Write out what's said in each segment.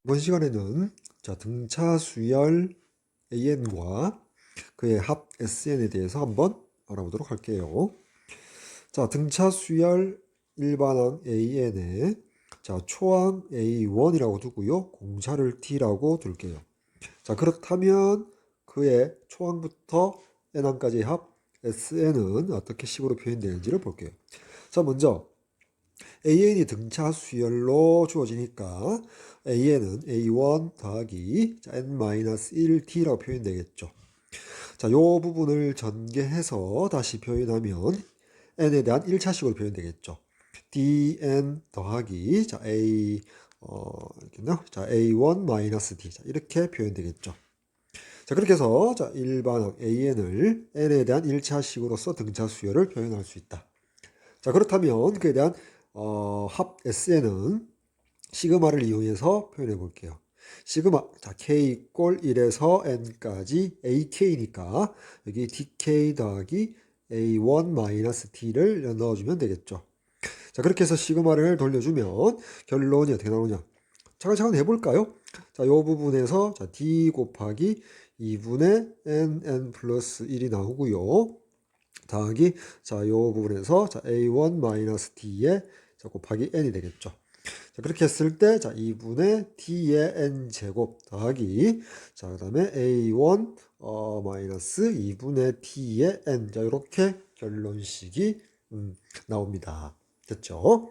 이번 시간에는 등차 수열 AN과 그의 합 SN에 대해서 한번 알아보도록 할게요. 등차 수열 일반항 AN에 초항 A1이라고 두고요. 공차를 T라고 둘게요. 그렇다면 그의 초항부터 N항까지의 합 SN은 어떻게 식으로 표현되는지를 볼게요. 먼저 AN이 등차 수열로 주어지니까 AN은 A1 더하기 N-1T라고 표현되겠죠. 요 부분을 전개해서 다시 표현하면 N에 대한 1차식으로 표현되겠죠. dn 더하기 A A1-D 이렇게 표현되겠죠. 그렇게 해서 일반항 AN을 N에 대한 1차식으로서 등차 수열을 표현할 수 있다. 그렇다면 그에 대한 합 SN은 시그마를 이용해서 표현해 볼게요. 시그마, K 이꼴 1에서 N까지 AK니까 여기 DK 더하기 A1-T를 넣어주면 되겠죠. 그렇게 해서 시그마를 돌려주면 결론이 어떻게 나오냐. 차근차근 해볼까요? 이 부분에서 D 곱하기 2분의 NN 플러스 1이 나오고요. 더하기 요 부분에서 A1-D에 곱하기 N이 되겠죠. 그렇게 했을 때 2분의 T의 N제곱 더하기 그 다음에 A1 마이너스 2분의 T의 N 이렇게 결론식이 나옵니다. 됐죠?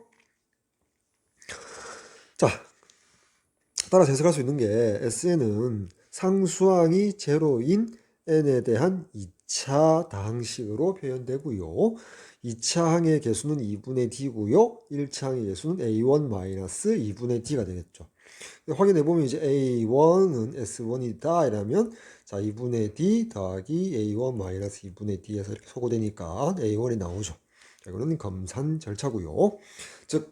따라서 해석할 수 있는 게 SN은 상수항이 제로인 N에 대한 2차 다항식으로 표현되고요. 2차 항의 개수는 2분의 D고요. 1차 항의 개수는 A1-2분의 D가 되겠죠. 확인해보면 이제 A1은 S1이다 이러면 2분의 D 더하기 A1-2분의 D에서 이렇게 소거되니까 A1이 나오죠. 이거는 검산 절차고요. 즉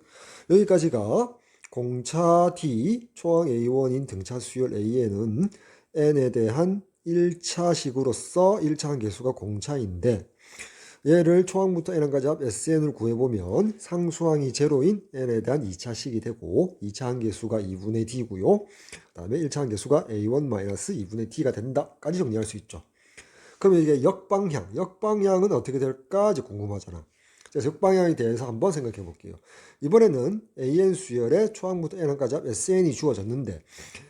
여기까지가 공차 D 초항 A1인 등차 수열 AN은 N에 대한 1차식으로서 1차 개수가 공차인데 얘를 초항부터 N항까지 합 SN을 구해보면 상수항이 제로인 N에 대한 2차식이 되고 2차 항계수가 2분의 D고요. 그 다음에 1차 항계수가 A1-2분의 D가 된다까지 정리할 수 있죠. 그러면 이게 역방향은 어떻게 될까 궁금하잖아. 그래서 역방향에 대해서 한번 생각해 볼게요. 이번에는 AN 수열의 초항부터 N항까지 합 SN이 주어졌는데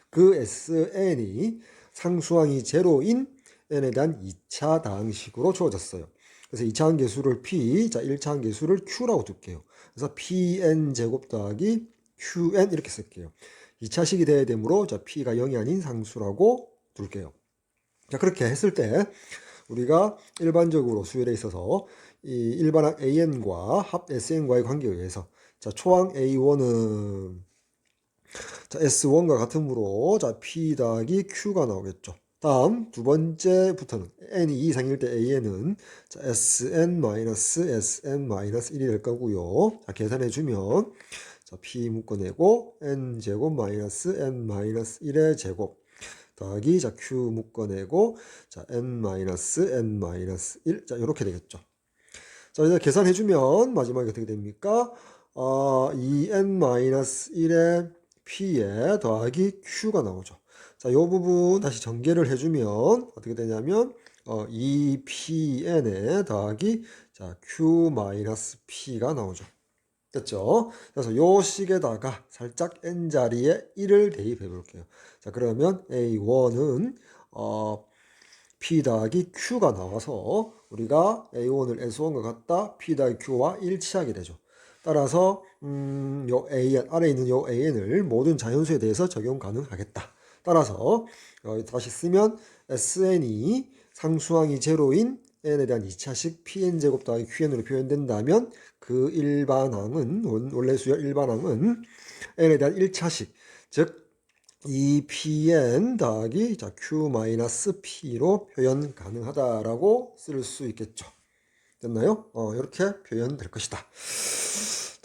그 SN이 상수항이 제로인 N에 대한 2차 다항식으로 주어졌어요. 그래서 2차 항계수를 P, 1차 항계수를 Q라고 둘게요. 그래서 PN 제곱 더하기 QN 이렇게 쓸게요. 2차식이 돼야 되므로 P가 0이 아닌 상수라고 둘게요. 그렇게 했을 때 우리가 일반적으로 수열에 있어서 이 일반항 AN과 합 SN과의 관계에 의해서 초항 A1은 S1과 같으므로 P 더하기 Q가 나오겠죠. 다음 두 번째부터는 n이 2 이상일 때 AN은 SN-SN-1이 될 거고요. 계산해 주면 P 묶어내고 N제곱 마이너스 N-1의 제곱 더하기 Q 묶어내고 N-N-1 이렇게 되겠죠. 이제 계산해 주면 마지막에 어떻게 됩니까? 2N-1의 P에 더하기 Q가 나오죠. 이 부분 다시 전개를 해주면 어떻게 되냐면 2PN에 더하기 Q-P가 나오죠. 됐죠? 그래서 요 식에다가 살짝 N자리에 1을 대입해 볼게요. 그러면 A1은 P 더하기 Q가 나와서 우리가 A1을 S1과 같다 P 더하기 Q와 일치하게 되죠. 따라서 요 AN, 아래에 있는 요 AN을 모든 자연수에 대해서 적용 가능하겠다. 따라서 다시 쓰면 SN이 상수항이 제로인 N에 대한 2차식 PN제곱 더하기 QN으로 표현된다면 그 일반항은 원래 수열 일반항은 N에 대한 1차식 즉 2pn 더하기 q-p로 표현 가능하다라고 쓸 수 있겠죠. 됐나요? 이렇게 표현될 것이다.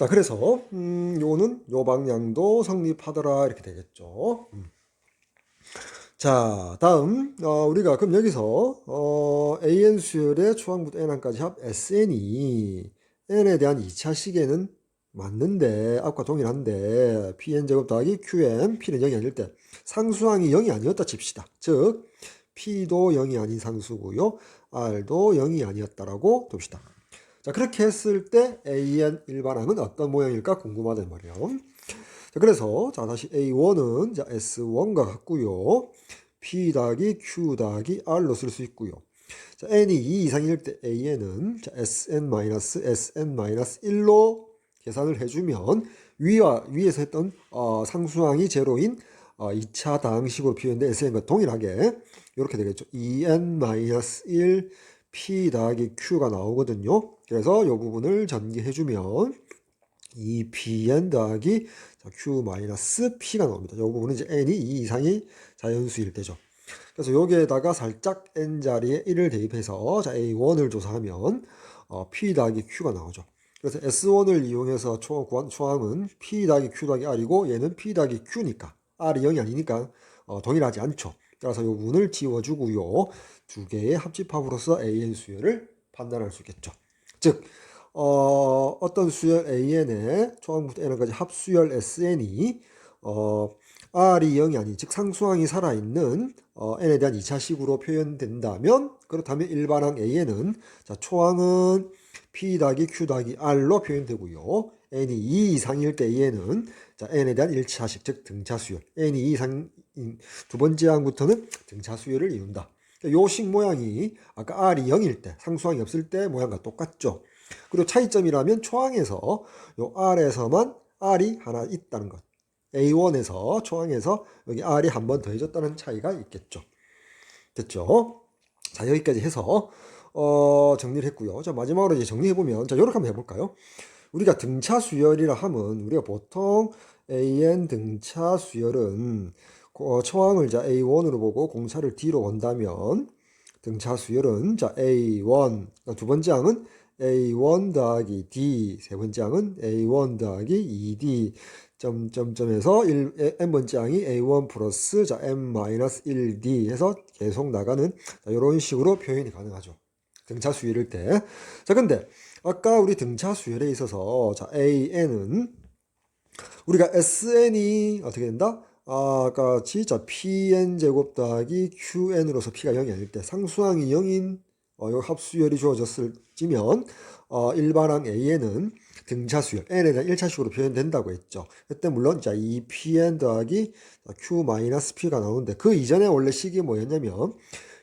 그래서 요는 요 방향도 성립하더라 이렇게 되겠죠. 다음 우리가 그럼 여기서 AN 수열의 초항부터 N항까지 합 SN이 N에 대한 2차식에는 맞는데 앞과 동일한데 pn제곱 더하기 qn p는 0이 아닐 때 상수항이 0이 아니었다 칩시다. 즉 p도 0이 아닌 상수고요. r도 0이 아니었다라고 둡시다. 자, 그렇게 했을 때 an 일반항은 어떤 모양일까 궁금하단 말이에요. 자, 그래서 자 다시 a1은 자 s1과 같고요. p 더하기 q 더하기 r로 쓸 수 있고요. 자, n이 2 이상일 때 an은 자, sn-1로 계산을 해주면 위에서 했던 상수항이 제로인 2차 다항식으로 표현된 sn과 동일하게 이렇게 되겠죠. 2n-1 p 더하기 q가 나오거든요. 그래서 이 부분을 전개해주면 2pn 더하기 q-p가 나옵니다. 이 부분은 이제 n이 2 이상이 자연수일 때죠. 그래서 여기에다가 살짝 n 자리에 1을 대입해서 자 a1을 조사하면 p 더하기 q가 나오죠. 그래서 s1을 이용해서 구한 초항은 p 더하기 q 더하기 r이고 얘는 p 더하기 q니까 r이 0이 아니니까 동일하지 않죠. 따라서 이 부분을 지워주고요. 두 개의 합집합으로서 an 수열을 판단할 수 있겠죠. 즉 어떤 수열 an의 초항부터 n까지 합수열 sn이 r이 0이 아닌 즉 상수항이 살아있는 n에 대한 2차식으로 표현된다면 그렇다면 일반항 an은 자 초항은 p 더하기 q 더하기 r로 표현되고요. n이 2 이상일 때 an은 자 n에 대한 1차식 즉 등차수열 n이 2 이상인 두 번째 항부터는 등차수열을 이룬다. 요 식 모양이 아까 r이 0일 때 상수항이 없을 때 모양과 똑같죠. 그리고 차이점이라면 초항에서 요 r에서만 r이 하나 있다는 것. A1에서 초항에서 여기 R이 한 번 더해졌다는 차이가 있겠죠. 됐죠? 자, 여기까지 해서 정리를 했고요. 자, 마지막으로 이제 정리해보면 자, 이렇게 한번 해볼까요? 우리가 등차 수열이라 하면 우리가 보통 AN 등차 수열은 초항을 자 A1으로 보고 공차를 D로 본다면 등차 수열은 자 A1 두 번째 항은 A1 더하기 D 세 번째 항은 A1 더하기 2D 점점점에서 n번째 항이 A1 플러스 자 n-1D 해서 계속 나가는 이런 식으로 표현이 가능하죠. 등차 수열일 때. 자, 근데 아까 우리 등차 수열에 있어서 자 AN은 우리가 SN이 어떻게 된다? 아까 같이 자 PN 제곱 더하기 QN으로서 P가 0이 아닐 때 상수항이 0인 요 합수열이 주어졌을지면 일반항 AN은 등차수열 n에 대한 1차식으로 표현된다고 했죠. 그때 물론 자 2pn 더하기 q-p가 나오는데 그 이전에 원래 식이 뭐였냐면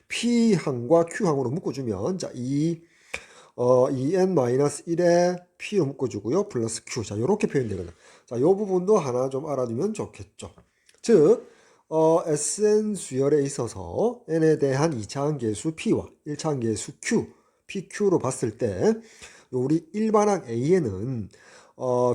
p항과 q항으로 묶어주면 자 2n-1에 p로 묶어주고요. 플러스 q. 자, 요렇게 표현되거든요. 자, 요 부분도 하나 좀 알아두면 좋겠죠. 즉, SN 수열에 있어서 n에 대한 2차항 계수 p와 1차항 계수 q, pq로 봤을 때 우리 일반항 AN은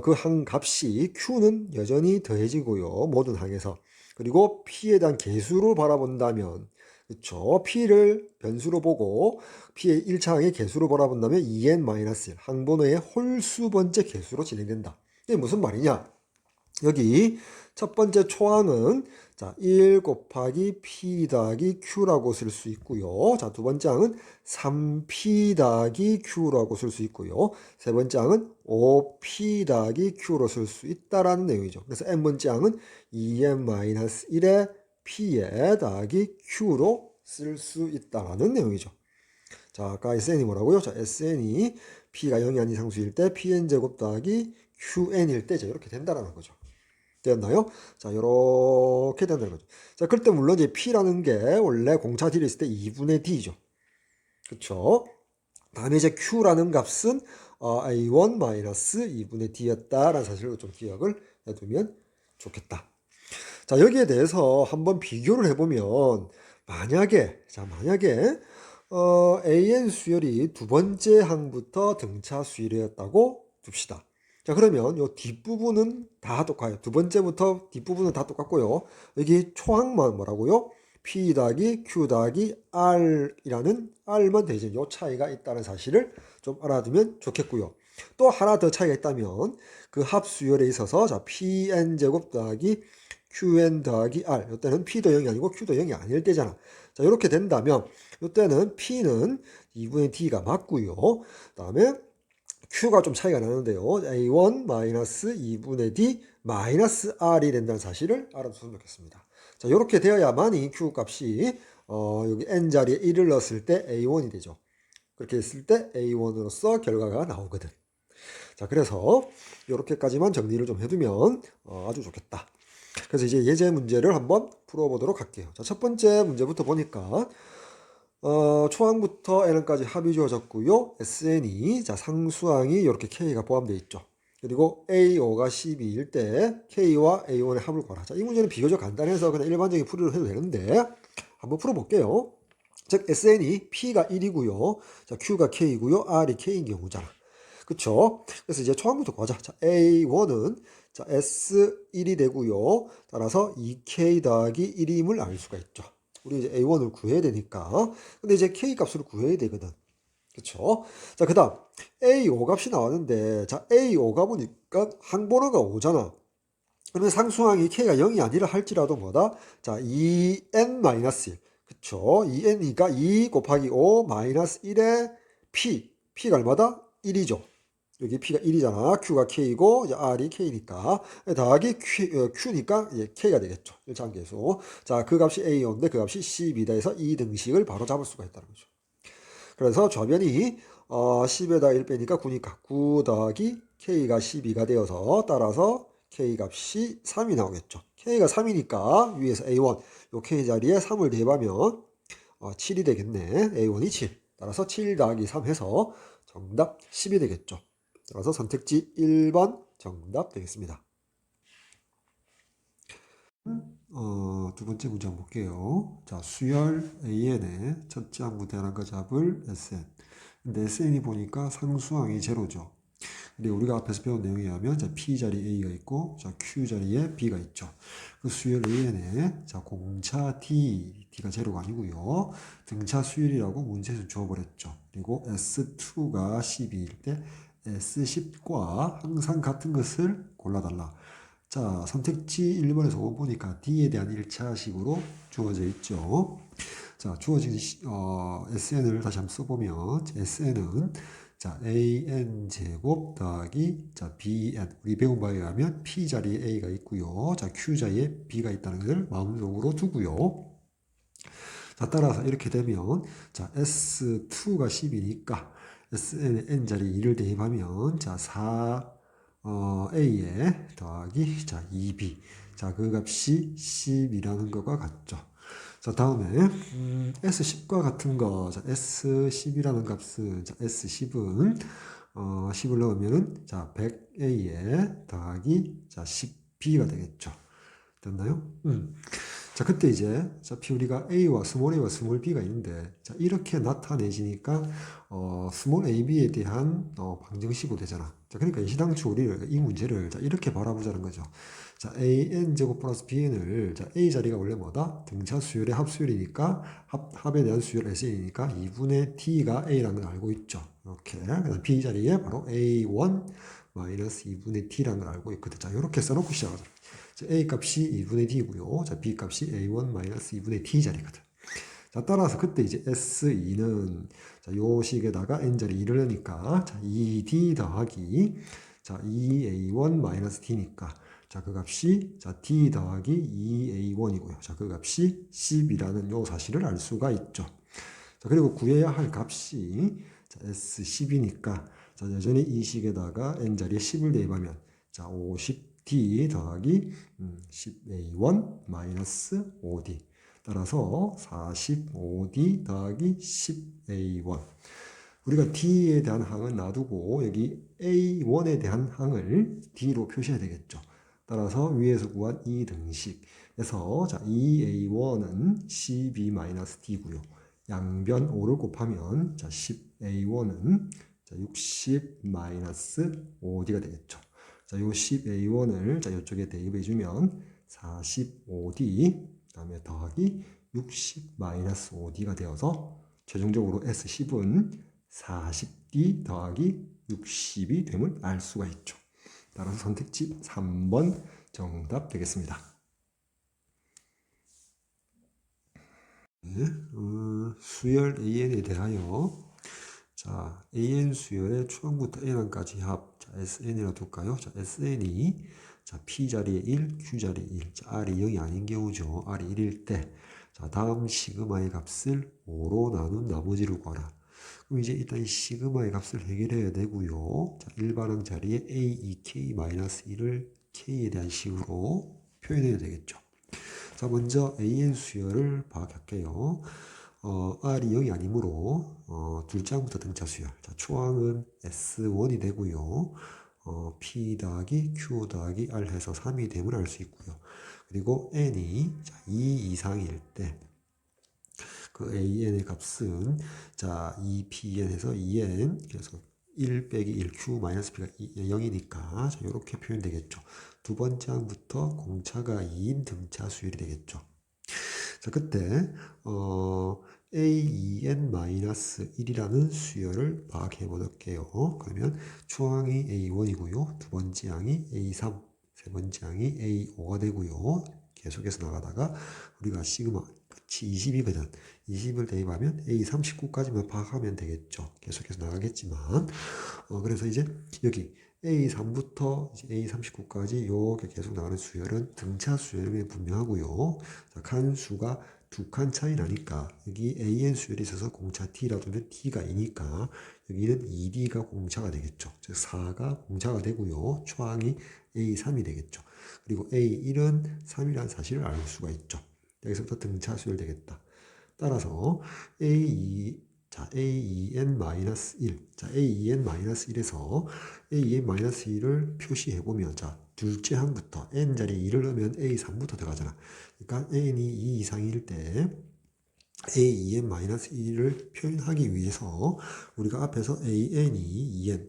그 항 값이 q는 여전히 더해지고요. 모든 항에서. 그리고 p에 대한 계수로 바라본다면 그렇죠. p를 변수로 보고 p의 1차항의 개수로 바라본다면 2n-1 항번호의 홀수 번째 개수로 진행된다. 이게 무슨 말이냐? 여기 첫 번째 초항은 자, 1 곱하기 p 더하기 q라고 쓸 수 있고요. 자, 두 번째 항은 3p 더하기 q라고 쓸 수 있고요. 세 번째 항은 5p 더하기 q로 쓸 수 있다라는 내용이죠. 그래서 n번째 항은 2n-1의 p에 더하기 q로 쓸 수 있다라는 내용이죠. 자, 아까 SN이 뭐라고요? 자, SN이 p가 0이 아닌 상수일 때 pn제곱 더하기 qn일 때 이렇게 된다라는 거죠. 되었나요? 자, 이렇게 된다는 거죠. 자, 그럴 때 물론 이제 p라는 게 원래 공차 D를 있을 때 2분의 D죠. 그쵸? 다음에 이제 q라는 값은 a1-2분의 D였다라는 사실을 좀 기억을 해두면 좋겠다. 자, 여기에 대해서 한번 비교를 해보면 만약에 AN 수열이 두 번째 항부터 등차 수열이었다고 둡시다. 자, 그러면 요 뒷부분은 다 똑같아요. 두 번째부터 뒷부분은 다 똑같고요. 여기 초항만 뭐라고요? P 더하기 Q 더하기 R이라는 R만 대신 요 차이가 있다는 사실을 좀 알아두면 좋겠고요. 또 하나 더 차이가 있다면 그 합수열에 있어서 자 PN제곱 더하기 QN 더하기 R 이때는 P도 0이 아니고 Q도 0이 아닐 때잖아. 자, 이렇게 된다면 이때는 P는 2분의 D가 맞고요. 그 다음에 Q가 좀 차이가 나는데요. A1 마이너스 2분의 D 마이너스 R이 된다는 사실을 알아두시면 좋겠습니다. 자, 이렇게 되어야만이 Q 값이 여기 n 자리에 1을 넣었을 때 A1이 되죠. 그렇게 했을 때 A1으로서 결과가 나오거든. 자, 그래서 이렇게까지만 정리를 좀 해두면 아주 좋겠다. 그래서 이제 예제 문제를 한번 풀어보도록 할게요. 자, 첫 번째 문제부터 보니까 초항부터 n까지 합이 주어졌고요. SN이 자 상수항이 이렇게 K가 포함되어 있죠. 그리고 A5가 12일 때 K와 A1의 합을 구하라. 자, 이 문제는 비교적 간단해서 그냥 일반적인 풀이를 해도 되는데 한번 풀어볼게요. 즉 SN이 P가 1이고요. 자, Q가 K이고요. R이 K인 경우잖아. 그쵸? 그래서 이제 초항부터 구하자. 자, A1은 자, S1이 되고요. 따라서 2K 더하기 1임을 알 수가 있죠. 우리 이제 A1을 구해야 되니까. 근데 이제 K 값을 구해야 되거든. 그쵸? 자, 그 다음 A5 값이 나왔는데 자, A5가 보니까 항번호가 5잖아. 그러면 상수항이 K가 0이 아니라 할지라도 뭐다? 자, 2n-1. 그쵸? 2n이니까 2 곱하기 5 마이너스 1의 P가 얼마다? 1이죠. 여기 P가 1이잖아. Q가 K이고 R이 K니까 더하기 Q니까 K가 되겠죠. 1차함계수. 자, 그 값이 A였는데 그 값이 12다 해서 이 등식을 바로 잡을 수가 있다는 거죠. 그래서 좌변이 10에다 1 빼니까 9니까 9 더하기 K가 12가 되어서 따라서 K 값이 3이 나오겠죠. K가 3이니까 위에서 A1 요 K 자리에 3을 대입하면 7이 되겠네. A1이 7. 따라서 7 더하기 3 해서 정답 10이 되겠죠. 따라서 선택지 1번 정답 되겠습니다. 두 번째 문제 한번 볼게요. 자, 수열 AN의 첫째 항구 대항과 잡을 SN. 근데 SN이 보니까 상수항이 제로죠. 근데 우리가 앞에서 배운 내용에 의하면 자, P 자리에 A가 있고 자, Q 자리에 B가 있죠. 그 수열 AN에 자, 공차 D가 제로가 아니고요. 등차 수열이라고 문제에서 주어버렸죠. 그리고 S2가 12일 때 S10과 항상 같은 것을 골라달라. 자, 선택지 1번에서 5번 보니까 D에 대한 1차식으로 주어져 있죠. 자, 주어진 SN을 다시 한번 써보면 SN은 자, AN 제곱 더하기 자, BN 우리 배운 바에 의하면 P 자리에 A가 있고요. 자, Q 자리에 B가 있다는 것을 마음속으로 두고요. 자, 따라서 이렇게 되면 자, S2가 10이니까 SN의 N 자리에 2를 대입하면 자, 4A에 더하기 자, 2B 자, 그 값이 10이라는 것과 같죠. 자, 다음에 S10과 같은 거 자, S10이라는 값은 자, S10은 10을 넣으면은 자, 100A에 더하기 자, 10B가 되겠죠. 됐나요? 자, 그때 이제 어차피 우리가 A와 스몰 B가 있는데 자, 이렇게 나타내지니까 스몰 AB에 대한 방정식으로 되잖아. 자, 그러니까 이시당초 우리를 이 문제를 자, 이렇게 바라보자는 거죠. 자, AN 제곱 플러스 BN을 자, A 자리가 원래 뭐다? 등차 수열의 합수열이니까 합에 대한 수열 SN이니까 2분의 T가 A라는 걸 알고 있죠. 이렇게. 그다음 B 자리에 바로 A1 마이너스 2분의 T라는 걸 알고 있거든. 자, 이렇게 써놓고 시작하자. 자, A 값이 2분의 D고요. 자, B 값이 A1 마이너스 2분의 D 자리거든. 자, 따라서 그때 이제 S2는 자, 요 식에다가 n 자리 2를 넣으니까 자, 2D 더하기 자, 2A1 마이너스 D니까 자, 그 값이 자, D 더하기 2A1이고요. 자, 그 값이 10이라는 요 사실을 알 수가 있죠. 자, 그리고 구해야 할 값이 자, S10이니까 자, 여전히 이 식에다가 n 자리에 10을 대입하면 자, 50D 더하기 10A1 마이너스 5D 따라서 45D 더하기 10A1 우리가 D에 대한 항은 놔두고 여기 A1에 대한 항을 D로 표시해야 되겠죠. 따라서 위에서 구한 이 등식에서 자, 2A1은 12-D고요. 양변 5를 곱하면 자, 10A1은 자, 60-5D가 되겠죠. 자, 요 10A1을 자, 이쪽에 대입해 주면 45D 그다음에 더하기 60-5D가 되어서 최종적으로 S10은 40D 더하기 60이 됨을 알 수가 있죠. 따라서 선택지 3번 정답 되겠습니다. 네, 수열 AN에 대하여 자, AN 수열의 초항부터 N항까지 합. 자, SN이라고 둘까요? 자, SN이 자, P 자리에 1, Q 자리에 1. 자, R이 0이 아닌 경우죠. R이 1일 때. 자, 다음 시그마의 값을 5로 나눈 나머지를 구하라. 그럼 이제 일단 이 시그마의 값을 해결해야 되고요. 자, 일반항 자리에 A2K-1을 K에 대한 식으로 표현해야 되겠죠. 자, 먼저 AN 수열을 파악할게요. R이 0이 아니므로 둘째 항부터 등차 수열. 자, 초항은 S1이 되고요. P 더하기 Q 더하기 R 해서 3이 됨을 알 수 있고요. 그리고 N이 2 이상일 때 그 AN의 값은 자 2PN에서 2N 그래서 1 빼기 1 Q 마이너스 P가 0이니까 자, 이렇게 표현되겠죠. 두 번째 항부터 공차가 2인 등차 수열이 되겠죠. 자, 그때 AEN-1이라는 수열을 파악해 볼게요. 그러면 초항이 A1이고요. 두 번째 항이 A3, 세 번째 항이 A5가 되고요. 계속해서 나가다가 우리가 시그마 끝이 20이거든. 20을 대입하면 A39까지만 파악하면 되겠죠. 계속해서 나가겠지만 그래서 이제 여기 A3부터 A39까지 이렇게 계속 나가는 수열은 등차 수열이 분명하고요. 자, 칸수가 두 칸 차이 나니까 여기 AN 수열이 있어서 공차 T라고 하면 T가 2니까 여기는 2D가 공차가 되겠죠. 즉 4가 공차가 되고요. 초항이 A3이 되겠죠. 그리고 A1은 3이라는 사실을 알 수가 있죠. 여기서부터 등차 수열 되겠다. 따라서 자, AEN-1. 자, AEN-1에서 AEN-1을 표시해보면, 자, 둘째 항부터 N자리에 2를 넣으면 A3부터 들어가잖아. 그러니까 N이 2 이상일 때 AEN-1을 표현하기 위해서 우리가 앞에서 AN이 2N,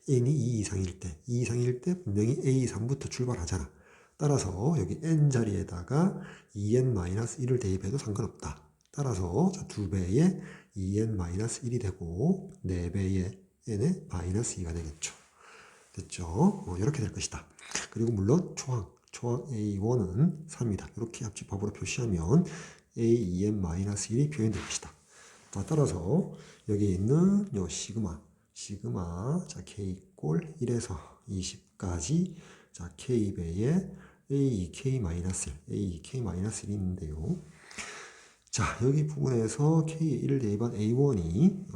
N이 2 이상일 때, 2 이상일 때 분명히 A3부터 출발하잖아. 따라서 여기 N자리에다가 EN-1을 대입해도 상관없다. 따라서 자, 2배의 EN-1이 되고 4배의 N의 마이너스 2가 되겠죠. 됐죠? 이렇게 될 것이다. 그리고 물론 초항 A1은 3이다. 이렇게 합집합으로 표시하면 AEN-1이 표현될 것이다. 자, 따라서 여기 있는 요 시그마 자 K 꼴 1에서 20까지 자 K배의 AEK-1이 있는데요. 자, 여기 부분에서 K의 1을 대입한 A1이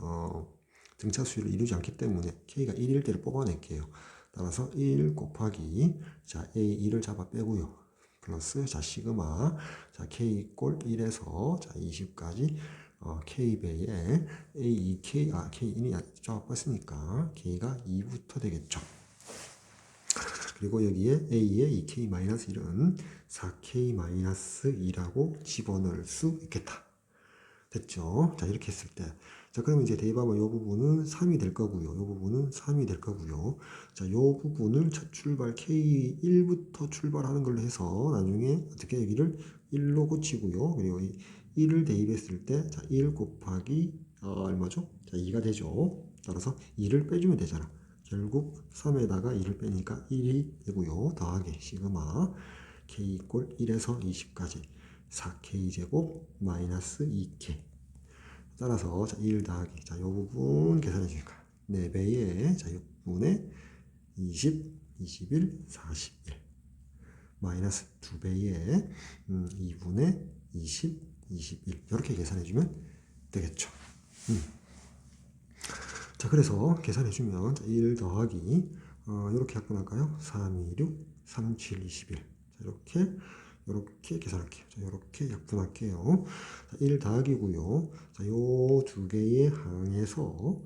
등차 수열을 이루지 않기 때문에 K가 1일 때를 뽑아낼게요. 따라서 1 곱하기 자 A2를 잡아 빼고요. 플러스 자 시그마 자 K 꼴 1에서 자 20까지 K배의 A2K K1이 잡아 뺐으니까 K가 2부터 되겠죠. 그리고 여기에 A의 2K-1은 4K-2라고 집어넣을 수 있겠다. 됐죠? 자, 이렇게 했을 때. 자, 그러면 이제 대입하면 이 부분은 3이 될 거고요. 이 부분은 3이 될 거고요. 자, 이 부분을 첫 출발 K1부터 출발하는 걸로 해서 나중에 어떻게 여기를 1로 고치고요. 그리고 1을 대입했을 때, 자, 1 곱하기, 얼마죠? 자, 2가 되죠. 따라서 2를 빼주면 되잖아. 결국 3에다가 2를 빼니까 1이 되고요. 더하기 시그마 K 꼴 1에서 20까지 4K제곱 마이너스 2K. 따라서 자, 1 더하기 자, 이 부분 계산해 주니까 4배의 자, 6분의 20, 21, 41 마이너스 2배의 2분의 20, 21 이렇게 계산해 주면 되겠죠. 자, 그래서 계산해 주면 1 더하기 이렇게 약분할까요? 3, 2, 6, 3, 7, 21 자, 이렇게 계산할게요. 자, 이렇게 약분할게요. 자, 1 더하기고요. 자, 요 두 개의 항에서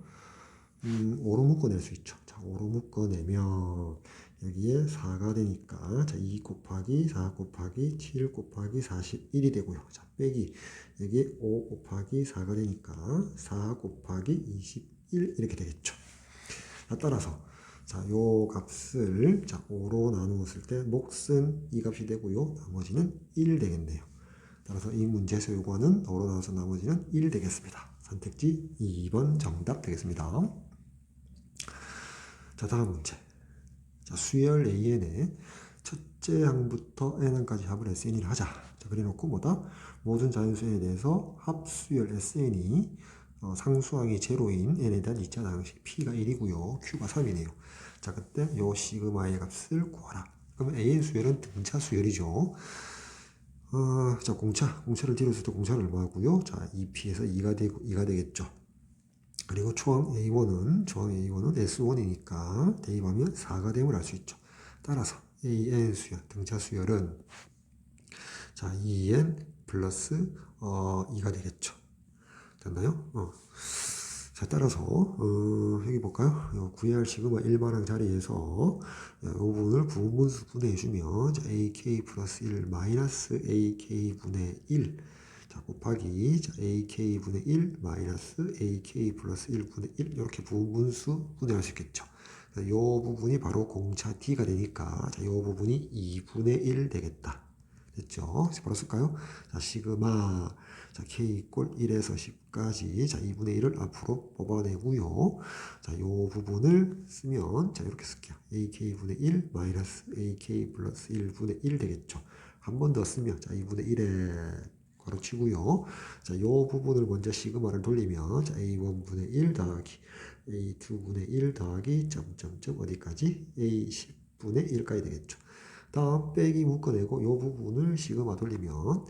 5로 묶어낼 수 있죠. 자, 5로 묶어내면 여기에 4가 되니까 자, 2 곱하기 4 곱하기 7 곱하기 41이 되고요. 자, 빼기 여기에 5 곱하기 4가 되니까 4 곱하기 21 이렇게 되겠죠. 자, 따라서 자, 요 값을 자, 5로 나누었을 때 몫은 이 값이 되고요. 나머지는 1 되겠네요. 따라서 이 문제에서 요거는 5로 나눠서 나머지는 1 되겠습니다. 선택지 2번 정답 되겠습니다. 자, 다음 문제. 자, 수열 AN의 첫째 항부터 N항까지 합을 SN을 하자. 자, 그래놓고 뭐다? 모든 자연수에 대해서 합수열 SN이 상수항이 제로인 n에 대한 2차 다항식 p가 1이고요. q가 3이네요. 자, 그때 요 시그마의 값을 구하라. 그러면 an 수열은 등차 수열이죠. 자, 공차를 뒤로 쓸 때 공차는 얼마고요? 자, 2p에서 2가 되겠죠. 그리고 초항 A1은 S1이니까 대입하면 4가 됨을 알 수 있죠. 따라서 AN 수열, 등차 수열은 자, 2n 플러스 2가 되겠죠. 됐나요? 자, 따라서 여기 볼까요? 구해야 할 시그마 1반항 자리에서 이 부분을 부분수 분해해주면 자, AK 플러스 1 마이너스 AK분의 1 자, 곱하기 자, AK분의 1 마이너스 AK 플러스 1분의 1 이렇게 부분수 분해할 수 있겠죠. 이 부분이 바로 공차 D가 되니까 자, 이 부분이 2분의 1 되겠다. 됐죠? 바로 쓸까요? 자, 시그마 자, K 이꼴 1에서 10까지 자, 2분의 1을 앞으로 뽑아내고요. 자, 요 부분을 쓰면 자, 이렇게 쓸게요. AK분의 1 마이너스 AK 플러스 1분의 1 되겠죠. 한 번 더 쓰면 자, 2분의 1에 가로치고요. 자, 요 부분을 먼저 시그마를 돌리면 자, A1분의 1 더하기 A2분의 1 더하기 점점점 어디까지? A10분의 1까지 되겠죠. 다음 빼기 묶어내고 요 부분을 시그마 돌리면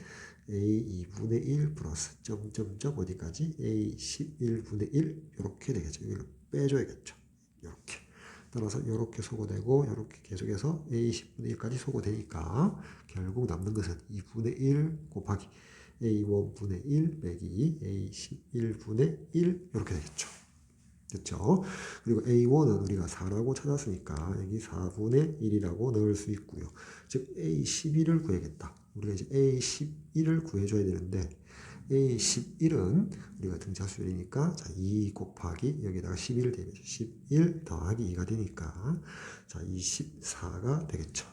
A2분의 1 플러스 점점점 어디까지? A11분의 1 이렇게 되겠죠. 이걸 빼줘야겠죠. 이렇게. 따라서 이렇게 소거되고 이렇게 계속해서 A10분의 1까지 소거되니까 결국 남는 것은 2분의 1 곱하기 A1분의 1 빼기 A11분의 1 이렇게 되겠죠. 됐죠? 그리고 A1은 우리가 4라고 찾았으니까 여기 4분의 1이라고 넣을 수 있고요. 즉 A11을 구해야겠다. 우리가 이제 A11을 구해줘야 되는데 A11은 우리가 등차수열이니까 자, 2 곱하기 여기다가 11을 대입해서 11 더하기 2가 되니까 자, 24가 되겠죠.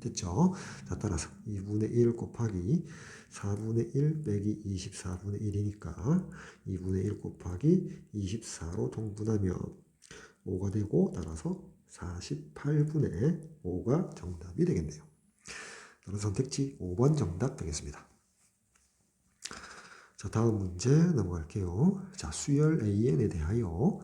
됐죠? 자, 따라서 2분의 1 곱하기 4분의 1 빼기 24분의 1이니까 2분의 1 곱하기 24로 통분하면 5가 되고 따라서 48분의 5가 정답이 되겠네요. 따라서 선택지 5번 정답 되겠습니다. 자, 다음 문제 넘어갈게요. 자, 수열 AN에 대하여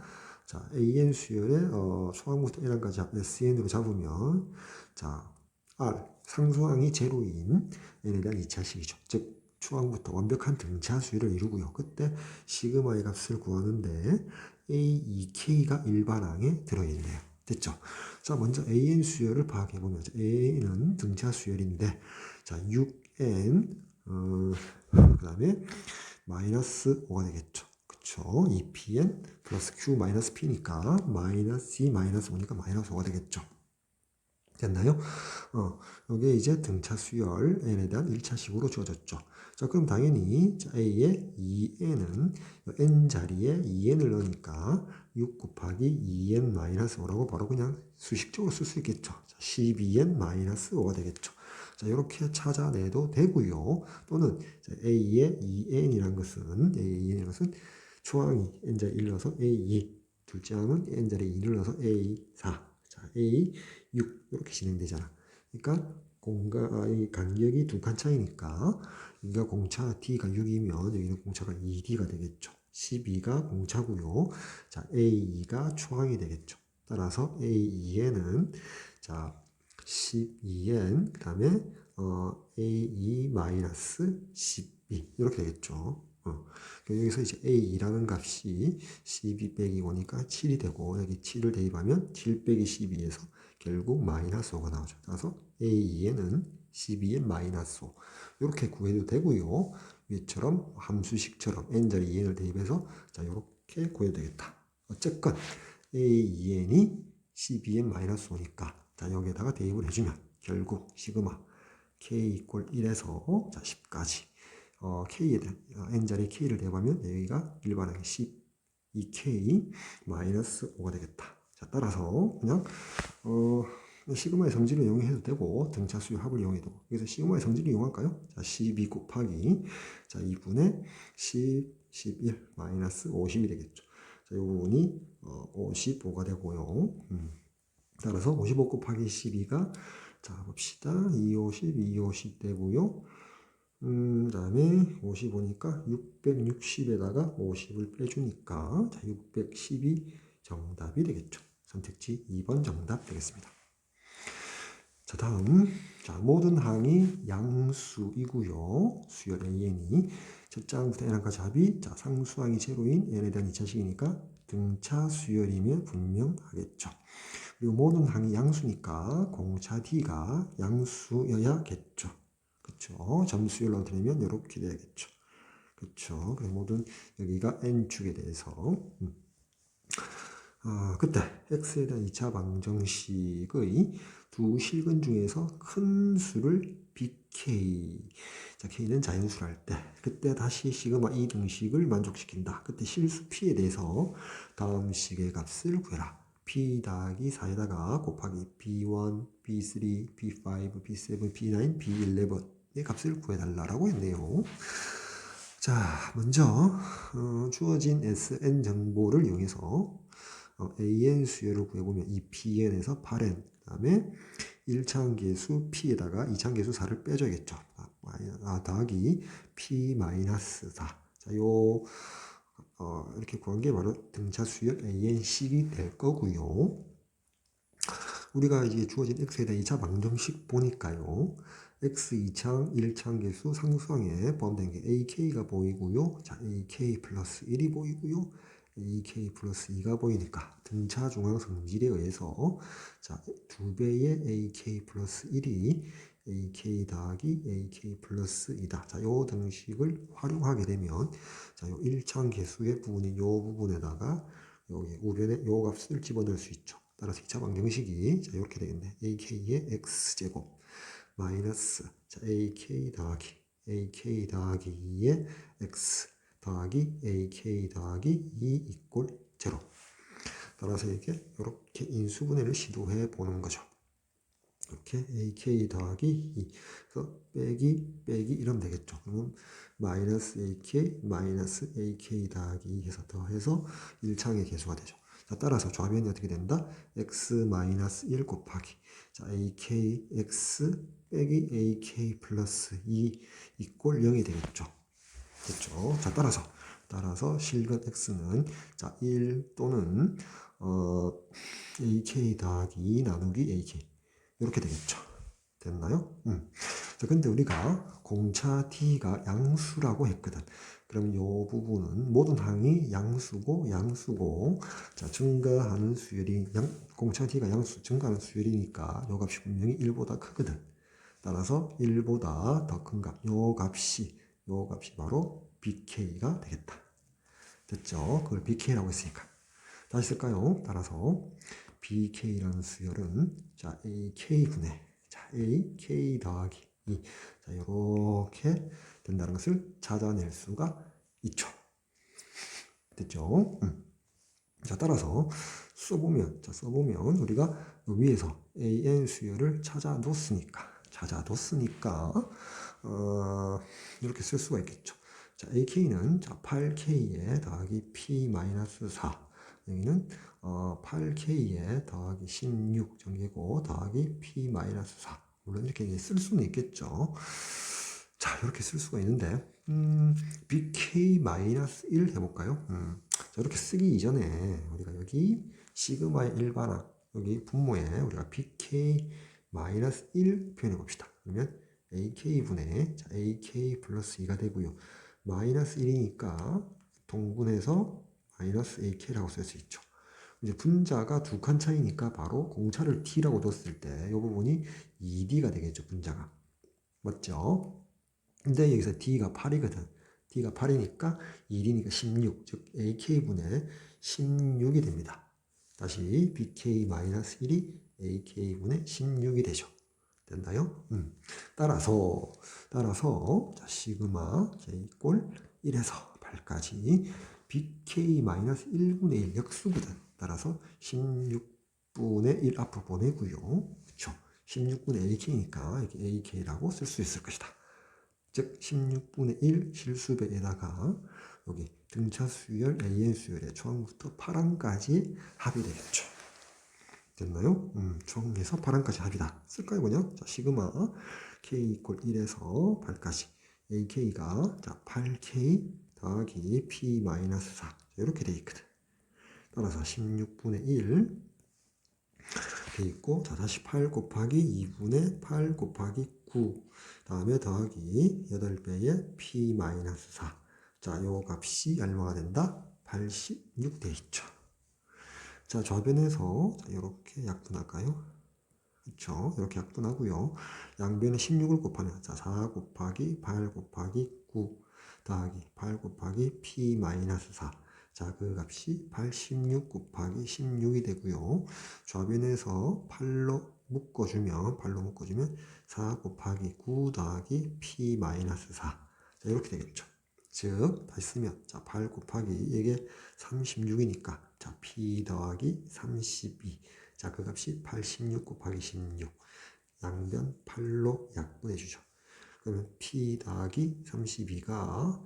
자, AN 수열의 소항부터 N항까지 SN으로 잡으면 자, R 상수항이 제로인 N에 대한 2차식이죠. 즉 초항부터 완벽한 등차 수열을 이루고요. 그때 시그마의 값을 구하는데 A2K가 일반항에 들어있네요. 됐죠? 자, 먼저 AN 수열을 파악해보면 AN은 등차 수열인데 자, 6N 그 다음에 마이너스 5가 되겠죠. 그쵸? 2pn 플러스 q 마이너스 p니까 마이너스 c 마이너스 5니까 마이너스 5가 되겠죠. 됐나요? 이게 이제 등차 수열 n에 대한 1차식으로 주어졌죠. 자, 그럼 당연히 a의 2n은 n 자리에 2n을 넣으니까 6 곱하기 2n 마이너스 5라고 바로 그냥 수식적으로 쓸 수 있겠죠. 12n 마이너스 5가 되겠죠. 자, 이렇게 찾아내도 되고요. 또는 a의 2n이라는 것은 초항이 n자리 1 넣어서 a2, 둘째 항은 n자리 2를 넣어서 a4, 자, a6 이렇게 진행되잖아. 그러니까 이 간격이 두 칸 차이니까 여기가 공차 d가 6이면 여기는 공차가 2d가 되겠죠. 12가 공차고요. 자, a2가 초항이 되겠죠. 따라서 a2에는 자 12n 그 다음에 a2-12 이렇게 되겠죠. 여기서 이제 a2라는 값이 12 빼기 5니까 7이 되고 여기 7을 대입하면 7 빼기 12에서 결국 마이너스 5가 나오죠. 따라서 a2에는 12n 마이너스 5 이렇게 구해도 되고요. 위처럼 함수식처럼 n자리 2n을 대입해서 자 이렇게 구해도 되겠다. 어쨌건 a2n이 12n 마이너스 5니까 자, 여기에다가 대입을 해주면 결국 시그마 k 이꼴 1에서 자, 10까지 k에 대한 n자리 k를 대입하면 여기가 일반항의 12k 마이너스 5가 되겠다. 자, 따라서 그냥 시그마의 성질을 이용해도 되고 등차 수열 합을 이용해도 여기서 시그마의 성질을 이용할까요? 자, 12 곱하기 자, 2분의 10, 11 마이너스 50이 되겠죠. 자, 이 부분이 55가 되고요. 따라서 55 곱하기 12가 자 봅시다. 250, 250 되고요. 다음에 55니까 660에다가 50을 빼주니까 자, 610이 정답이 되겠죠. 선택지 2번 정답 되겠습니다. 자, 다음. 자, 모든 항이 양수이고요. 수열 AN이 첫째 항부터 N항까지 합이 자, 상수항이 제로인 N에 대한 2차식이니까 등차 수열이면 분명하겠죠. 그리고 모든 항이 양수니까 공차 D가 양수여야겠죠. 그쵸? 점수열로 들으면 이렇게 돼야겠죠. 그쵸? 그래서 모든 여기가 N축에 대해서 그때 x에 대한 2차 방정식의 두 실근 중에서 큰 수를 bk, 자 k는 자연수를 할 때 그때 다시 시그마 이 등식을 만족시킨다. 그때 실수 p에 대해서 다음 식의 값을 구해라. p 더하기 4에다가 곱하기 b1, b3, b5, b7, b9, b11의 값을 구해달라고 했네요. 자, 먼저 주어진 Sn 정보를 이용해서 AN 수열을 구해보면 이 PN에서 8N 그 다음에 1차항계수 P에다가 2차항계수 4를 빼줘야겠죠. 더하기 P-4. 자, 이렇게 구한 게 바로 등차 수열 ANC이 될 거고요. 우리가 이제 주어진 X에 대한 2차 방정식 보니까요. X 2차항, 1차항 계수 상수항에 포함된 게 AK가 보이고요. 자, AK 플러스 1이 보이고요. AK 플러스 2가 보이니까 등차 중앙 성질에 의해서 자, 2배의 AK 플러스 1이 AK 더하기 AK 플러스 2다. 자, 요 등식을 활용하게 되면 자, 요 1차항 계수의 부분인 요 부분에다가 여기 우변에 요 값을 집어넣을 수 있죠. 따라서 2차 방정식이 자, 이렇게 되겠네. AK의 X제곱 마이너스 자, AK 더하기 2의 X 더하기 AK 더하기 2 이꼴 0. 따라서 이렇게 인수분해를 시도해 보는 거죠. 이렇게 AK 더하기 2. 그래서 빼기 이러면 되겠죠. 그러면 마이너스 AK 더하기 2 해서 더해서 1창의 계수가 되죠. 자, 따라서 좌변이 어떻게 된다? x-1 곱하기 자, akx 빼기 ak 플러스 2 이꼴 0이 되겠죠. 됐죠? 자, 따라서 실근 x는 자, 1 또는 ak 더하기 2 나누기 ak 이렇게 되겠죠. 됐나요? 자, 근데 우리가 공차 D가 양수라고 했거든. 그럼 요 부분은 모든 항이 양수고, 자, 증가하는 수열이, 공차 D가 증가하는 수열이니까 요 값이 분명히 1보다 크거든. 따라서 1보다 더 큰 값, 요 값이 바로 BK가 되겠다. 됐죠? 그걸 BK라고 했으니까. 다시 쓸까요? 따라서 BK라는 수열은 자, AK분의 자, AK 더하기 2. 자, 이렇게 된다는 것을 찾아낼 수가 있죠. 됐죠? 자, 따라서 써보면 우리가 위에서 AN 수열을 찾아 놓았으니까 이렇게 쓸 수가 있겠죠. 자, AK는 자, 8K에 더하기 P-4. 여기는 8K에 더하기 16 전개고 더하기 P-4. 물론 이렇게 쓸 수는 있겠죠. 자, 이렇게 쓸 수가 있는데 BK-1 해볼까요? 자, 이렇게 쓰기 이전에 우리가 여기 시그마의 일반항 여기 분모에 우리가 BK-1 표현해 봅시다. 그러면 AK분의 자, AK 플러스 2가 되고요. 마이너스 1이니까 동분해서 마이너스 AK라고 쓸 수 있죠. 이제 분자가 두 칸 차이니까 바로 공차를 T라고 뒀을 때 이 부분이 2D가 되겠죠. 분자가. 맞죠? 근데 여기서 D가 8이거든. D가 8이니까 1이니까 16. 즉 AK분의 16이 됩니다. 다시 BK-1이 AK분의 16이 되죠. 됐나요? 따라서 자, 시그마 J 꼴 1에서 8까지 BK-1분의 1 역수거든. 따라서 16분의 1 앞으로 보내고요. 그쵸? 16분의 AK니까 이렇게 AK라고 쓸 수 있을 것이다. 즉 16분의 1 실수배에다가 여기 등차 수열 AN 수열의 초항부터 8항까지 합이 되겠죠. 됐나요? 초항에서 8항까지 합이다. 쓸까요 그냥? 자, 시그마 K 이퀄 1에서 8까지 AK가 자 8K 더하기 P-4 이렇게 돼 있거든. 따라서 16분의 1 돼 있고, 자 다시 8 곱하기 2분의 8 곱하기 9 다음에 더하기 8배의 P-4. 자, 요 값이 얼마가 된다? 86 돼 있죠. 자, 좌변에서 이렇게 약분할까요? 그렇죠. 이렇게 약분하고요. 양변에 16을 곱하면 자 4 곱하기 8 곱하기 9 더하기 8 곱하기 P-4. 자, 그 값이 86 곱하기 16이 되고요. 좌변에서 8로 묶어주면 4 곱하기 9 더하기 P-4. 자, 이렇게 되겠죠. 즉 다시 쓰면 자 8 곱하기 이게 36이니까 자 P 더하기 32. 자, 그 값이 86 곱하기 16. 양변 8로 약분해 주죠. 그러면 P 더하기 32가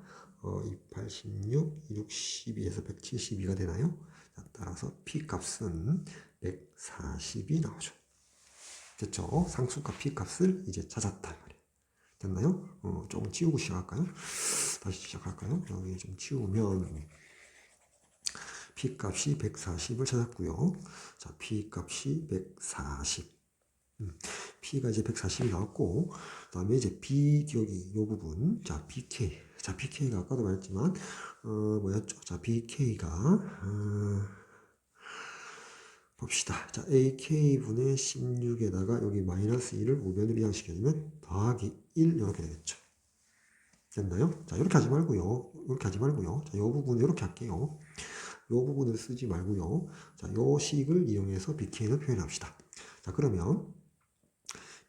286, 62에서 172가 되나요? 자, 따라서 P 값은 140이 나오죠. 됐죠? 상수값 P 값을 이제 찾았다 말이에요. 됐나요? 조금 치우고 시작할까요? 다시 시작할까요? 여기 좀 치우면 P 값이 140을 찾았고요. 자, P 값이 140. P가 이제 140이 나왔고, 그 다음에 이제 B 여기 요 부분, 자, BK. 자, BK가 아까도 말했지만, 뭐였죠? 자, BK가, 봅시다. 자, AK분의 16에다가 여기 마이너스 1을 우변으로 이항시켜주면 더하기 1 이렇게 되겠죠. 됐나요? 자, 이렇게 하지 말고요. 이렇게 하지 말고요. 자, 요 부분 이렇게 할게요. 요 부분을 쓰지 말고요. 자, 요 식을 이용해서 BK를 표현합시다. 자, 그러면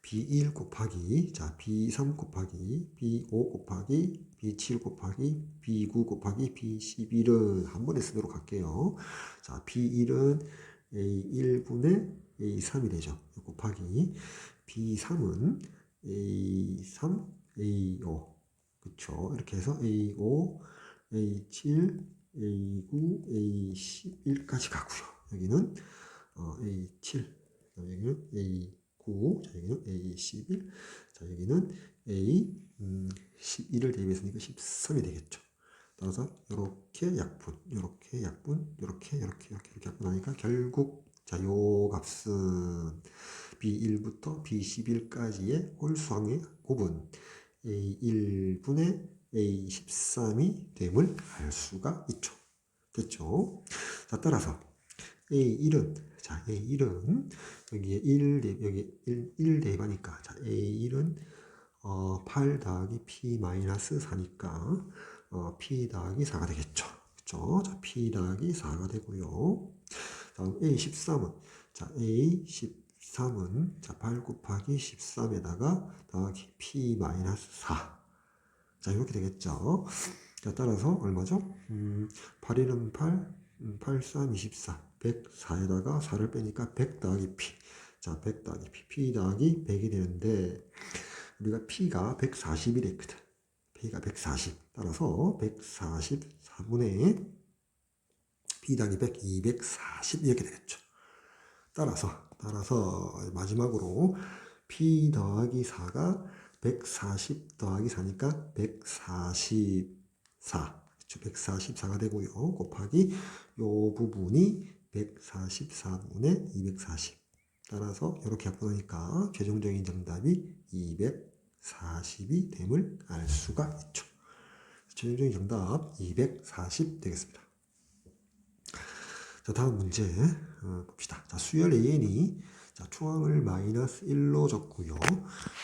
B1 곱하기, 자, B3 곱하기, B5 곱하기, B7 곱하기, B9 곱하기, B11은 한 번에 쓰도록 할게요. 자, B1은 A1분의 A3이 되죠. 곱하기, B3은 A3, A5. 그쵸. 이렇게 해서 A5, A7, A9, A11까지 가고요. 여기는 A7, 여기는 A9, 자, 여기는 A11, 자, 여기는 A11을 대입했으니까 13이 되겠죠. 따라서 이렇게 약분, 이렇게 약분, 이렇게 약분하니까 결국 자, 요 값은 B1부터 B11까지의 홀수항의 곱은 A1분의 A13이 됨을 알 수가 있죠. 됐죠? 자, 따라서 A1은, 자, A1은, 여기에 1 대입하니까, 자, A1은, 8 더하기 P-4니까, P 더하기 4가 되겠죠. 그쵸? 자, P 더하기 4가 되고요. 다음 A13은, 자, A13은, 자, 8 곱하기 13에다가 더하기 P-4. 자, 이렇게 되겠죠. 자, 따라서 얼마죠? 8일은 8, 8, 3, 24. 104에다가 4를 빼니까 100 더하기 P. 자, 100 더하기 P. P 더하기 100이 되는데, 우리가 P가 140이 됐거든. P가 140. 따라서 144분의 P 더하기 100, 240 이렇게 되겠죠. 따라서 마지막으로 P 더하기 4가 140 더하기 4니까 144. 그렇죠? 144가 되고요. 곱하기 요 부분이 144분의 240. 따라서 이렇게 약분하니까 최종적인 정답이 240이 됨을 알 수가 있죠. 최종적인 정답 240 되겠습니다. 자, 다음 문제 봅시다. 자, 수열 AN이 자, 초항을 마이너스 1로 줬고요.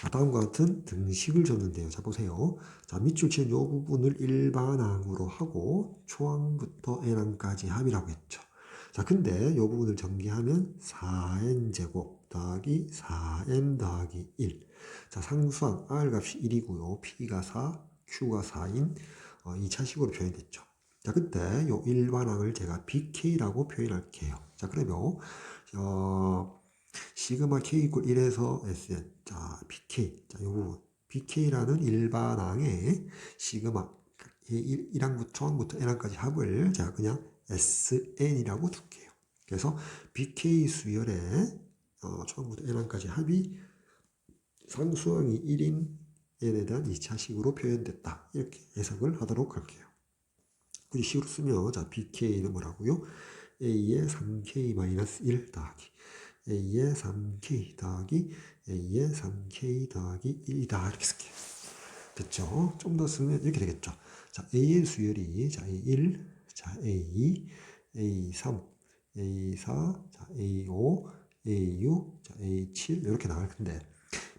자, 다음과 같은 등식을 줬는데요. 자, 보세요. 자, 밑줄 치는 이 부분을 일반항으로 하고 초항부터 n항까지 합이라고 했죠. 자, 근데 이 부분을 전개하면 4n제곱 더하기 4n 더하기 1. 자, 상수항 r 값이 1이고요. p가 4, q가 4인 2차식으로 표현됐죠. 자, 그때 요 일반항을 제가 BK라고 표현할게요. 자, 그러면 시그마 K 이퀄 1에서 Sn. 자, BK. 자, 요 부분. BK라는 일반항의 시그마 1항부터 초항부터 n항까지 합을 제가 그냥 SN이라고 둘게요. 그래서 BK 수열의 초항부터 n항까지 합이 상수항이 1인 n에 대한 2차식으로 표현됐다. 이렇게 해석을 하도록 할게요. 그리고 식으로 쓰면 자 bk는 뭐라고요? a의 3k-1 더하기 a의 3k 더하기 a의 3k 더하기 1이다. 이렇게 쓸게요. 됐죠? 좀 더 쓰면 이렇게 되겠죠. 자, a의 수열이 자 A1, 자 A2, A3, A4, 자 A5, A6, 자 A7 이렇게 나갈 텐데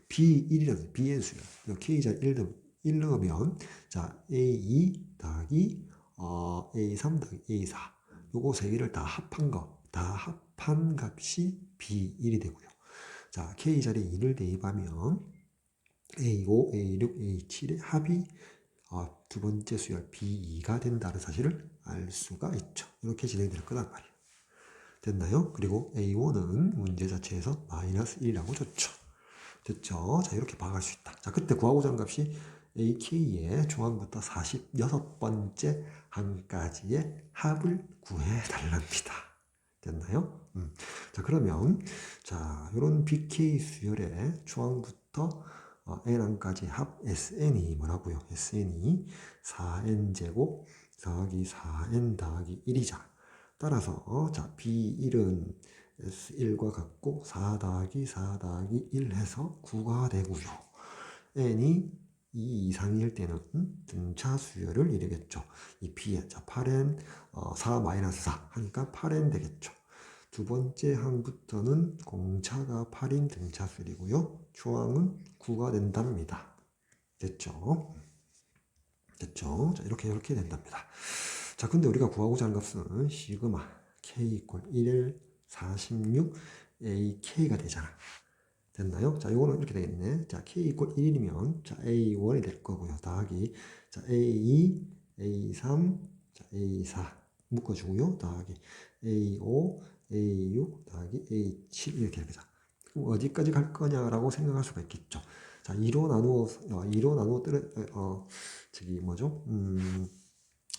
B1이라는 B의 수열 K자 1 넣으면 자 A2 더하기 A3 더하기 A4 요거 세 개를 다 합한 값이 B1이 되고요. 자 K자리에 2를 대입하면 A5, A6, A7의 합이 두 번째 수열 B2가 된다는 사실을 알 수가 있죠. 이렇게 진행될 거란 말이에요. 됐나요? 그리고 A5는 문제 자체에서 마이너스 1이라고 줬죠. 됐죠? 자, 이렇게 봐갈 수 있다. 자, 그때 구하고자 하는 값이 AK의 중앙부터 46번째 항까지의 합을 구해달랍니다. 됐나요? 자, 그러면, 자, 요런 BK 수열의 중앙부터 n항까지 합 SN이 뭐라고요? SN이 4n제곱 더하기 4n 더하기 1이자. 따라서, 자, B1은 S1과 같고 4 더하기 4 더하기 1 해서 9가 되고요. n이 2 이상일 때는 등차 수열을 이루겠죠. 이 B에 자 8n 4-4 하니까 8n 되겠죠. 두 번째 항부터는 공차가 8인 등차 수열이고요. 중앙은 9가 된답니다. 됐죠? 됐죠? 자, 이렇게 된답니다. 자, 근데 우리가 구하고자 하는 값은 시그마 k 이퀄 1을 46 ak가 되잖아. 됐나요? 자, 요거는 이렇게 되겠네. 자, k 이퀄 1이면 자, a1이 될 거고요. 더하기 자, a2, a3, 자, a4 묶어주고요. 더하기 a5, a6 더하기 a7 이렇게 됩니다. 그럼 어디까지 갈 거냐라고 생각할 수가 있겠죠. 자, 2로 나누어 저기 뭐죠?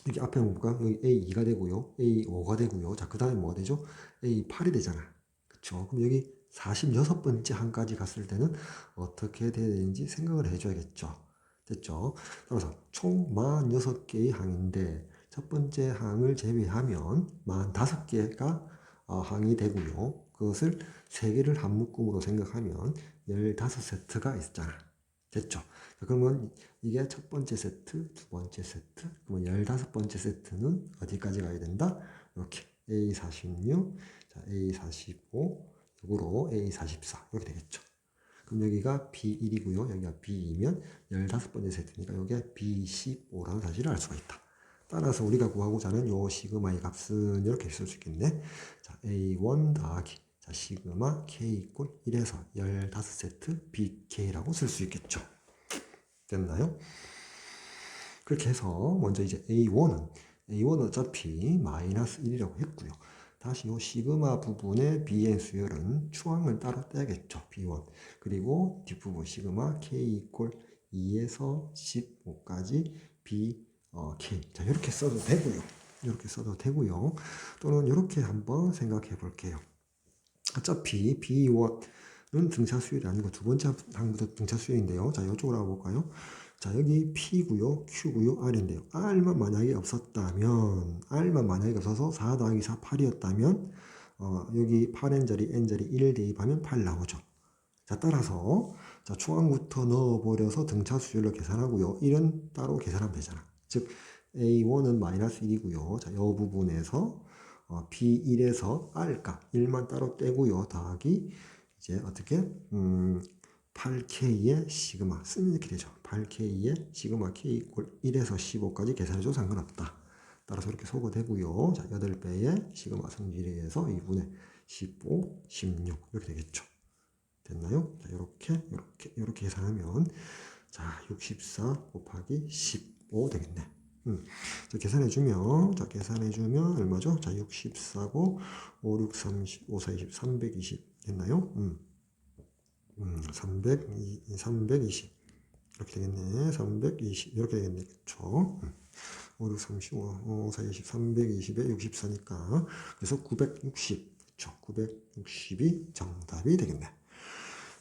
여기 앞에 볼까? 여기 A2가 되고요. A5가 되고요. 자, 그 다음에 뭐가 되죠? A8이 되잖아. 그쵸? 그럼 여기 46번째 항까지 갔을 때는 어떻게 돼야 되는지 생각을 해줘야겠죠. 됐죠? 따라서 총 46개의 항인데 첫 번째 항을 제외하면 45개가 항이 되고요. 그것을 3개를 한 묶음으로 생각하면 15세트가 있잖아. 됐죠? 그러면 이게 첫 번째 세트, 두 번째 세트, 그러면 15번째 세트는 어디까지 가야 된다? 이렇게 A46, 자, A45, 역으로 A44 이렇게 되겠죠. 그럼 여기가 B1이고요. 여기가 B2면 15번째 세트니까 여기가 B15라는 사실을 알 수가 있다. 따라서 우리가 구하고자 하는 요 시그마의 값은 이렇게 쓸 수 있겠네. 자, A1 더하기 자, 시그마 K 이꼴 1에서 15세트 BK라고 쓸 수 있겠죠. 됐나요? 그렇게 해서 먼저 이제 A1은 어차피 마이너스 1이라고 했고요. 다시 요 시그마 부분의 B의 수열은 추항을 따로 떼야겠죠. B1. 그리고 뒷부분 시그마 K 이꼴 2에서 15까지 BK. 자, 이렇게 써도 되고요. 이렇게 써도 되고요. 또는 이렇게 한번 생각해 볼게요. 어차피 B1은 등차 수열이 아니고 두 번째 항부터 등차 수열인데요. 자, 이쪽으로 가볼까요? 자, 여기 P고요, Q고요, R인데요. R만 만약에 없었다면, R만 만약에 없어서 4 더하기 4, 8이었다면, 여기 8n자리, n자리 1을 대입하면 8 나오죠. 자, 따라서, 자, 중앙부터 넣어버려서 등차 수열로 계산하고요. 1은 따로 계산하면 되잖아. 즉, A1은 마이너스 1이고요. 자, 이 부분에서, B1에서 R값 1만 따로 떼고요. 더하기, 이제 어떻게, 8K의 시그마 쓰면 이렇게 되죠. 8K의 시그마 K 이꼴 1에서 15까지 계산해도 상관없다. 따라서 이렇게 소거되고요. 자, 8배의 시그마 성질에 의해서 2분의 15, 16 이렇게 되겠죠. 됐나요? 자, 이렇게 계산하면 자, 64 곱하기 15 되겠네. 자, 계산해주면 얼마죠? 자, 64고 5, 6, 30, 5, 4, 20, 320 됐나요? 320 이렇게 되겠네. 320 이렇게 되겠네. 그쵸? 5, 6, 35, 5, 4, 20, 320에 64니까 그래서 960 그쵸? 960이 정답이 되겠네.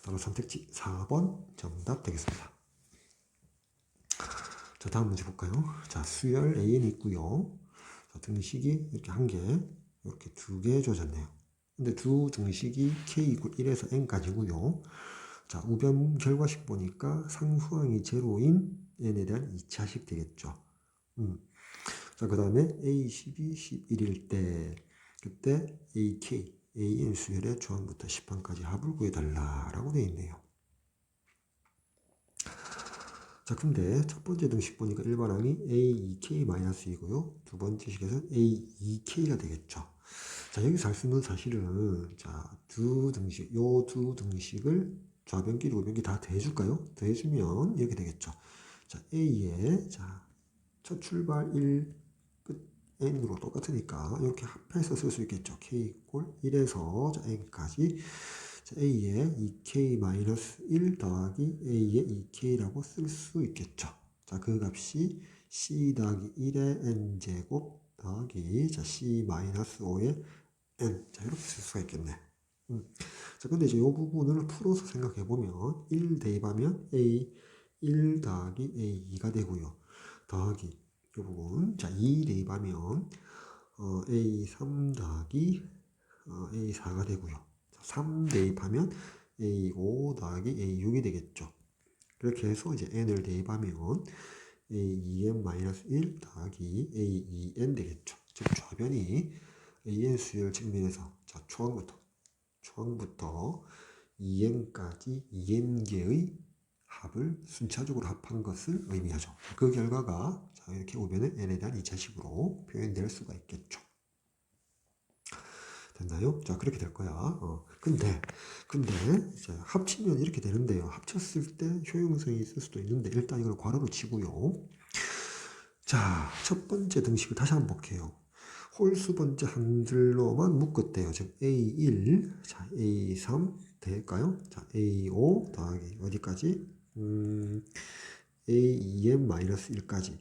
따라 선택지 4번 정답 되겠습니다. 자, 다음 문제 볼까요? 자, 수열 AN이 있고요. 자, 등식이 이렇게 한 개, 이렇게 두 개 주어졌네요. 근데 두 등식이 k 이퀄 1에서 n까지고요. 자, 우변 결과식 보니까 상수항이 제로인 n에 대한 2차식 되겠죠. 자, 그 다음에 a 12, 11일 때 그때 AK, AN 수열의 조항부터 10항까지 합을 구해달라라고 되어 있네요. 자, 근데 첫 번째 등식 보니까 일반항이 A2K-2고요. 두 번째 식에서는 A2K가 되겠죠. 자, 여기서 할 수 있는 사실은, 자, 두 등식을 좌변끼리 우변끼리 다 더해줄까요? 더해주면 이렇게 되겠죠. 자, A에, 자, 첫 출발 1, 끝 N으로 똑같으니까 이렇게 합해서 쓸 수 있겠죠. K 이꼴 1에서 자, N까지. 자, A에 2K-1 더하기 A에 2K라고 쓸 수 있겠죠. 자, 그 값이 C 더하기 1의 N제곱 더하기 자, C-5의 N. 자, 이렇게 쓸 수가 있겠네. 자, 근데 이제 이 부분을 풀어서 생각해보면 1 대입하면 A 1 더하기 A 2가 되고요. 더하기 이 부분. 자, 2 대입하면 A 3 더하기 A 4가 되고요. 3 대입하면 A 5 더하기 A 6이 되겠죠. 그렇게 해서 이제 N을 대입하면 A 2N-1 더하기 A 2N 되겠죠. 즉 좌변이 AN 수열 측면에서 자, 초항부터 2n까지 2n개의 합을 순차적으로 합한 것을 의미하죠. 그 결과가 자, 이렇게 우변의 n에 대한 2차식으로 표현될 수가 있겠죠. 됐나요? 자, 그렇게 될 거야. 근데 이제 합치면 이렇게 되는데요. 합쳤을 때 효용성이 있을 수도 있는데 일단 이걸 괄호로 치고요. 자, 첫 번째 등식을 다시 한번 볼게요. 홀수 번째 한 줄로만 묶었대요. 즉 A1, 자 A3 될까요? 자 A5 더하기 어디까지? A2n-1까지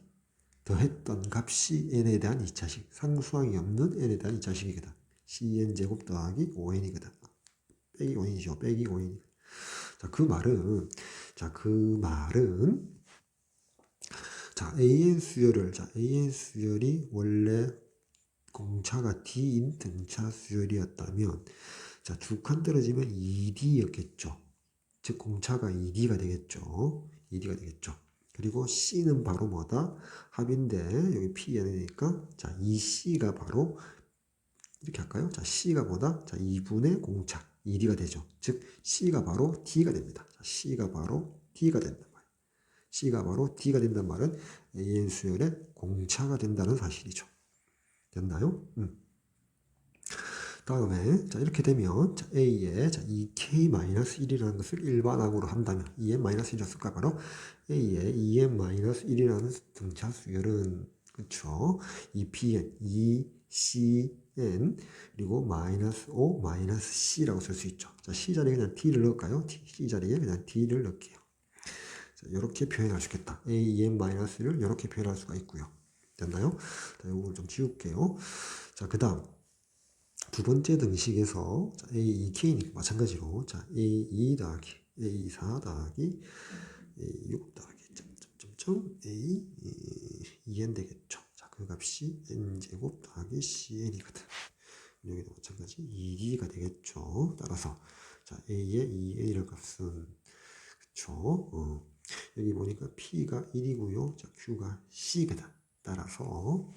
더했던 값이 n에 대한 2차식, 상수항이 없는 n에 대한 2차식이거든. cn제곱 더하기 5n이거든. 빼기 5n이죠. 빼기 5n. 자, 그 말은 자, AN 수열이 원래 공차가 D인 등차 수열이었다면, 자, 두 칸 떨어지면 2D였겠죠. 즉, 공차가 2D가 되겠죠. 2D가 되겠죠. 그리고 C는 바로 뭐다? 합인데, 여기 PN이니까, 자, 2C가 바로, 이렇게 할까요? 자, C가 뭐다? 자, 2분의 공차, 2D가 되죠. 즉, C가 바로 D가 됩니다. 자, C가 바로 D가 된다. C가 바로 D가 된다는 말은 AN 수열의 공차가 된다는 사실이죠. 됐나요? 다음에 자 이렇게 되면 자, A에 자, 2K-1이라는 것을 일반항으로 한다면 2n-1을 쓸까 바로 A에 2n-1이라는 등차 수열은 그쵸? 2pn, 2cn 그리고 -5, -c라고 쓸 수 있죠. 자, C 자리에 그냥 D를 넣을까요? C 자리에 그냥 D를 넣을게요. 자, 이렇게 표현할 수 있겠다. A2n-를 이렇게 표현할 수가 있고요. 됐나요? 자, 이걸 좀 지울게요. 자, 그 다음 두 번째 등식에서 자, A2K니까 마찬가지로 자, A2 더하기 A4 더하기 A6 더하기 점점점점 A 2n 되겠죠. 자, 그 값이 n제곱 더하기 cn이거든. 여기도 마찬가지 2d가 되겠죠. 따라서 자, A의 2n이라는 값은 그쵸. 여기 보니까 P가 1이고요. 자, Q가 C거든. 따라서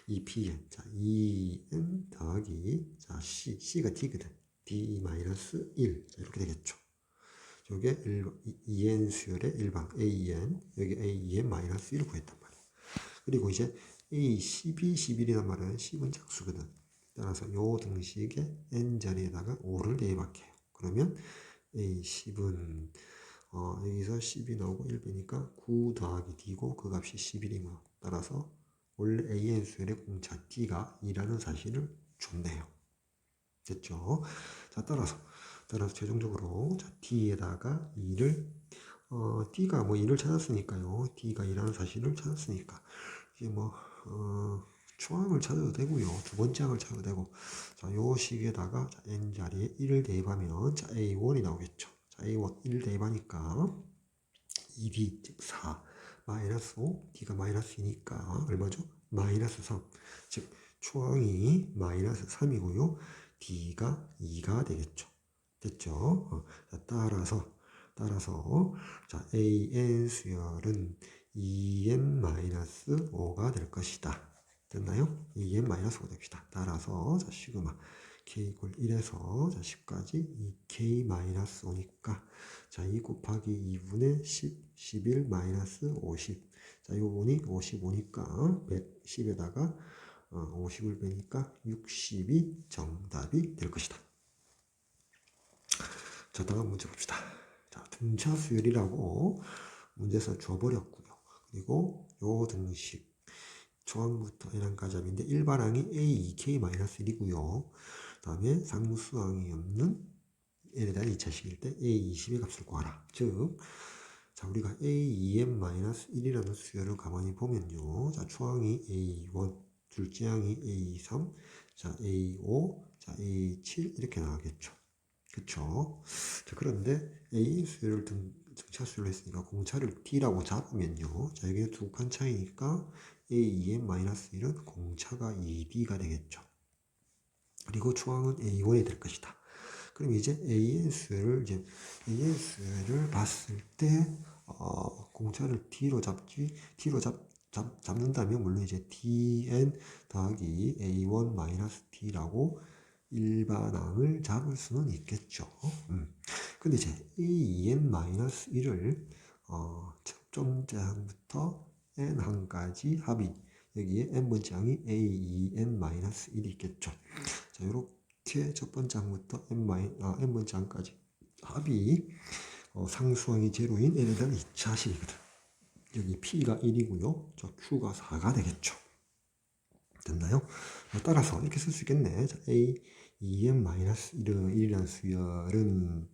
2pn, 자, 2n 더하기, 자, C가 D거든. D-1. 자, 이렇게 되겠죠. 요게 2n 수열의 일방, AN, 여기 AN-1을 구했단 말이에요. 그리고 이제 A12, 11이란 말은 C분 짝수거든. 따라서 요 등식의 n 자리에다가 5를 대입할게요. 그러면 A10은 여기서 10이 나오고 1 빼니까 9 더하기 D고 그 값이 11이며 따라서 원래 AN 수열의 공차 D가 2라는 사실을 줬네요. 됐죠? 자, 따라서 최종적으로 자, D에다가 2를 D가 뭐 2를 찾았으니까요. D가 2라는 사실을 찾았으니까 이제 뭐 초항을 찾아도 되고요. 두 번째 항을 찾아도 되고 자, 요 식에다가 자, n 자리에 1을 대입하면 자, A1이 나오겠죠. 자, A1 1 대입하니까 2D 즉 4 마이너스 5, D가 마이너스 2니까 얼마죠? 마이너스 3. 즉 초항이 마이너스 3이고요. D가 2가 되겠죠. 됐죠? 자, 따라서 자, AN 수열은 2n-5가 될 것이다. 됐나요? 2n-5가 됩시다. 따라서 자, 시그마 k 이퀄 1에서 자, 10까지 2k-5니까 자, 2 곱하기 2분의 10, 11-50. 자, 이 부분이 55니까 110에다가 50을 빼니까 60이 정답이 될 것이다. 자, 다음 문제 봅시다. 자, 등차 수열이라고 문제에서 줘버렸고요. 그리고 요 등식 초항부터 n항까지 합인데 일반항이 a2k-1이고요. 그 다음에 상수항이 없는 n에 대한 2차식일 때 a20의 값을 구하라. 즉, 자, 우리가 a2n-1이라는 수열을 가만히 보면요. 자, 초항이 a1, 둘째항이 a3, 자, a5, 자, a7 이렇게 나가겠죠. 그쵸? 자, 그런데 A 수열을 등차수열로 했으니까 공차를 T라고 잡으면요. 자, 여기는 두 칸 차이니까 A2n-1은 공차가 2D가 되겠죠. 그리고 초항은 A1이 될 것이다. 그럼 이제 AN 수열을 봤을 때, 공차를 T로 잡는다면, 물론 이제 TN 더하기 A1-T라고 일반항을 잡을 수는 있겠죠. 근데 이제 A2n-1을 첫 번째 항부터 n항까지 합이 여기에 n번째 항이 A2n-1이 있겠죠. 자, 이렇게 첫 번째 항부터 n번째 항까지 합이 상수항이 제로인 n에 대한 2차식이거든. 여기 P가 1이고요. 저 Q가 4가 되겠죠. 됐나요? 따라서 이렇게 쓸 수 있겠네. 자, A2n-1이라는 수열은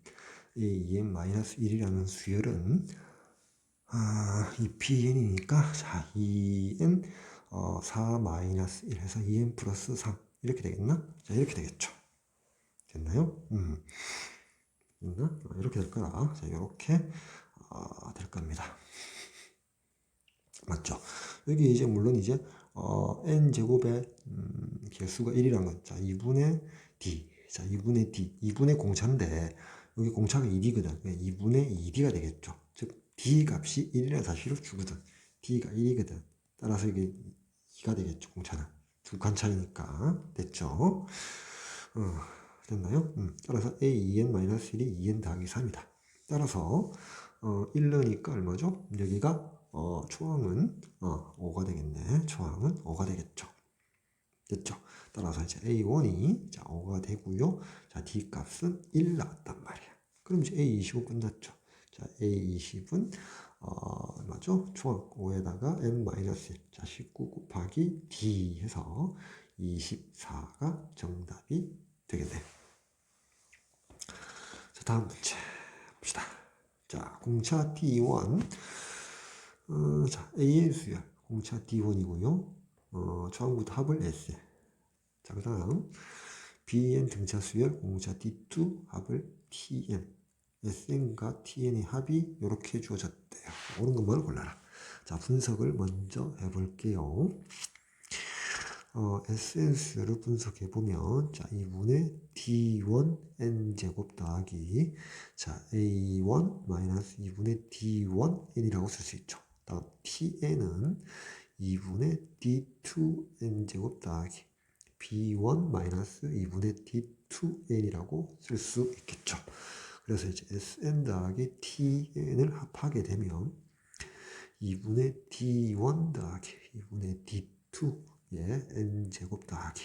이 Pn이니까 자, 2n 4-1 해서 2n 플러스 3 이렇게 되겠나? 자, 이렇게 되겠죠. 됐나요? 됐나? 이렇게 될 거라. 자, 이렇게 될 겁니다. 맞죠? 여기 이제 물론 이제 n 제곱의 개수가 1이란 건 자, 2분의 d. 자, 2분의 d. 2분의 공차인데 여기 공차가 2d거든. 2분의 2d가 되겠죠. 즉 d 값이 1이라는 사실을 주거든. d가 1이거든. 따라서 이게 2가 되겠죠. 공차는. 두 칸 차이니까. 됐죠? 됐나요? 따라서 a2n-1이 2n 더하기 3이다. 따라서 1 넣으니까 얼마죠? 여기가 초항은 5가 되겠네. 초항은 5가 되겠죠. 됐죠? 따라서 이제 A1이 자 5가 되고요. 자, D 값은 1 나왔단 말이야. 그럼 이제 A20은 끝났죠. 자, A20은 얼마죠? 초항 5에다가 n-1. 자, 19 곱하기 D 해서 24가 정답이 되겠네. 자, 다음 문제 봅시다. 자, 공차 T1 자, AN 수열 공차 D1이고요. 초항부터 합을 S. 자, 그 다음 BN 등차 수열 공차 D2 합을 TN. SN과 TN의 합이 이렇게 주어졌대요. 옳은 것만 골라라. 자, 분석을 먼저 해볼게요. SN 수열을 분석해 보면 자, 2분의 D1 N제곱 더하기 자, A1 마이너스 2분의 D1 N이라고 쓸 수 있죠. 다음 TN은 2분의 D2 N제곱 더하기 B1 마이너스 2분의 D2N이라고 쓸 수 있겠죠. 그래서 이제 SN 더하기 TN을 합하게 되면 2분의 D1 더하기 2분의 D2 N제곱 더하기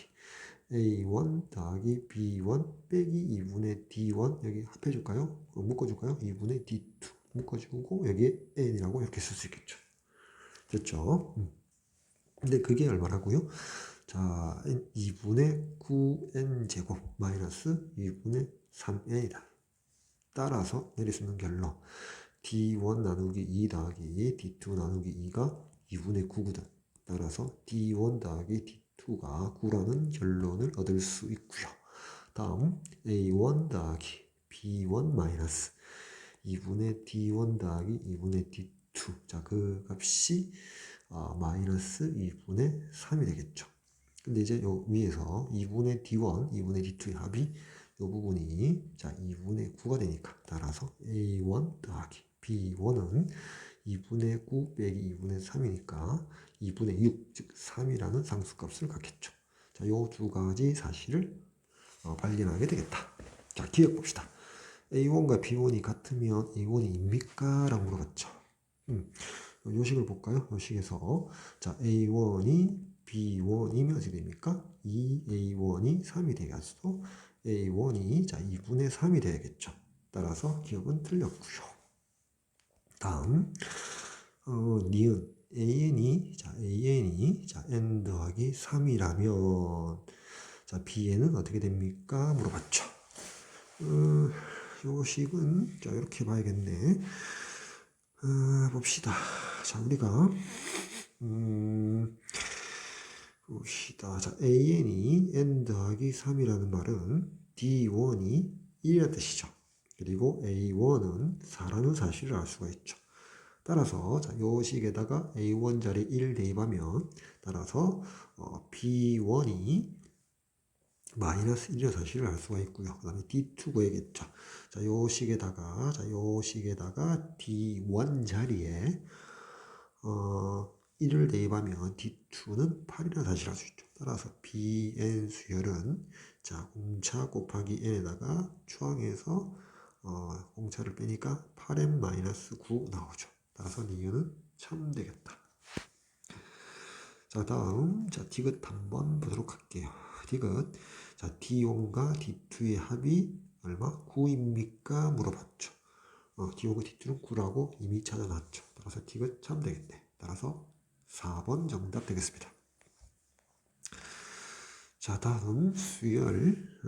A1 더하기 B1 빼기 2분의 D1 여기 합해줄까요? 묶어줄까요? 2분의 D2 묶어주고 여기에 N이라고 이렇게 쓸 수 있겠죠. 됐죠? 근데 그게 얼마라고요? 자, 2분의 9n제곱 마이너스 2분의 3n이다. 따라서 내릴 수 있는 결론 D1 나누기 2 더하기 D2 나누기 2가 2분의 9거든. 따라서 D1 더하기 D2가 9라는 결론을 얻을 수 있고요. 다음 A1 더하기 B1 마이너스 2분의 D1 더하기 2분의 D2 D2. 자, 그 값이 마이너스 2분의 3이 되겠죠. 근데 이제 요 위에서 2분의 D1, 2분의 D2의 합이 요 부분이 자 2분의 9가 되니까 따라서 A1 더하기 B1은 2분의 9 빼기 2분의 3이니까 2분의 6, 즉 3이라는 상수값을 갖겠죠. 자, 요 두 가지 사실을 발견하게 되겠다. 자, 기억 봅시다. A1과 B1이 같으면 A1입니까? 라고 물어봤죠. 요식을 볼까요? 요식에서 자 A1이 B1이면 어떻게 됩니까? 2A1이 3이 되겠어. A1이 자 2분의 3이 되겠죠. 따라서 기억은 틀렸고요. 다음 니은 AN이 자 N 더하기 3이라면 자 Bn은 어떻게 됩니까? 물어봤죠. 요식은 자 이렇게 봐야겠네. 봅시다. 자 우리가 봅시다. 자 AN이 N 더하기 3이라는 말은 D1이 1이라는 뜻이죠. 그리고 A1은 4라는 사실을 알 수가 있죠. 따라서 자, 요 식에다가 A1 자리 1 대입하면 따라서 B1이 마이너스 1이라는 사실을 알 수가 있고요. 그 다음에 D2 구해야겠죠. 자, 요 식에다가 D1 자리에 1을 대입하면 D2는 8이라는 사실을 알 수 있죠. 따라서 BN 수열은 자 공차 곱하기 n에다가 추항해서 공차를 빼니까 8n-9 나오죠. 따라서 니은은 참 되겠다. 자 다음 자 디귿 한번 보도록 할게요. 디귿 자 D1과 D2의 합이 얼마? 9입니까? 물어봤죠. D1과 D2는 9라고 이미 찾아놨죠. 따라서 디귿 참 되겠네. 따라서 4번 정답 되겠습니다. 자 다음 수열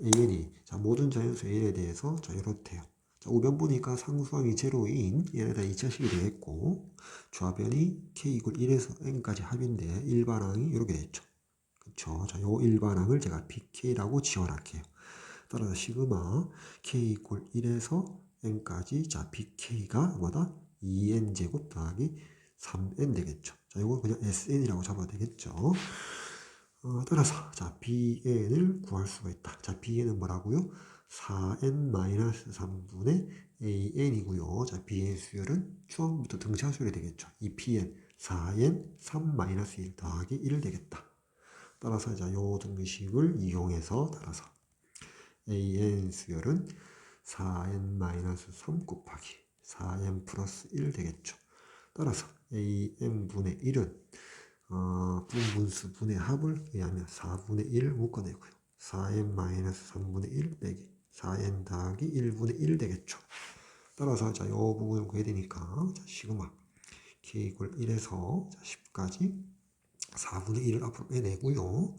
AN이 자 모든 자연수 AN에 대해서 자 이렇대요. 자 5변 보니까 상수항이 제로인 얘네다 2차식이 되겠고 좌변이 k 이퀄 1에서 n까지 합인데 일반항이 이렇게 됐죠. 그쵸. 자 요 일반항을 제가 BK라고 지원할게요. 따라서 시그마 k 이퀄 1에서 n까지 자 BK가 뭐다? 2n제곱 더하기 3n 되겠죠. 자 요걸 그냥 SN이라고 잡아야 되겠죠. 따라서 자 BN을 구할 수가 있다. 자 BN은 뭐라고요? 4n-3분의 AN이고요. 자 BN 수열은 추항부터 등차 수열이 되겠죠. 이 BN 4n 3-1 더하기 1 되겠다. 따라서 자 요 등식을 이용해서 따라서 AN 수열은 4n-3 곱하기 4n 플러스 1 되겠죠. 따라서 AN분의 1은 분분수 분의 합을 의하면 4분의 1을 묶어내고요. 4n-3분의 1 빼기 4n 더하기 1분의 1 되겠죠. 따라서 자, 이 부분을 구해야 되니까 자, 시그마 k 이퀄 1에서 자, 10까지 4분의 1을 앞으로 빼내고요.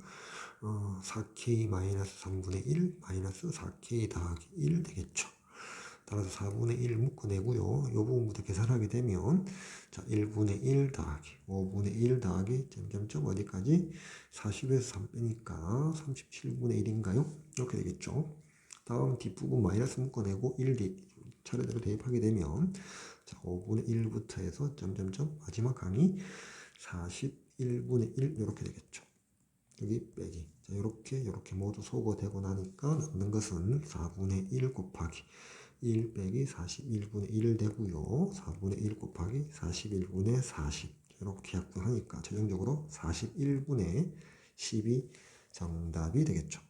4k-3분의 1 마이너스 4k 더하기 1 되겠죠. 따라서 4분의 1 묶어내고요. 이 부분부터 계산하게 되면 자 1분의 1 더하기 5분의 1 더하기 점점점 어디까지 40에서 3 빼니까 37분의 1인가요? 이렇게 되겠죠. 다음 뒷부분 마이너스 묶어내고 1 차례대로 대입하게 되면 자 5분의 1부터 해서 점점점 마지막 항이 41분의 1 이렇게 되겠죠. 여기 빼기 자 이렇게 모두 소거되고 나니까 남는 것은 4분의 1 곱하기 1 빼기 41분의 1 되고요. 4분의 1 곱하기 41분의 40 이렇게 약분하니까 최종적으로 41분의 10이 정답이 되겠죠.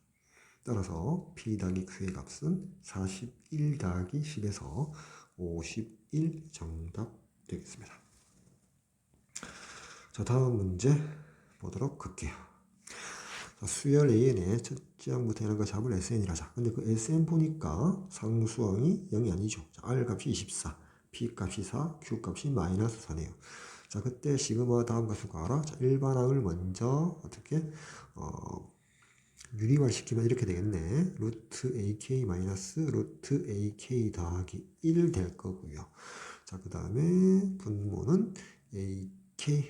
따라서 P 더하기 Q의 값은 41 더하기 10에서 51 정답 되겠습니다. 자 다음 문제 보도록 할게요. 자, 수열 AN의 첫째 항부터 n항과 잡을 SN이라 자. 근데 그 SN 보니까 상수항이 0이 아니죠. 자, R 값이 24, P 값이 4, Q 값이 마이너스 4네요. 자, 그때 시그마 다음 값을 구하라. 자, 일반항을 먼저 어떻게 유리화 시키면 이렇게 되겠네. 루트 AK 마이너스 루트 AK 더하기 1 될 거고요. 자, 그 다음에 분모는 AK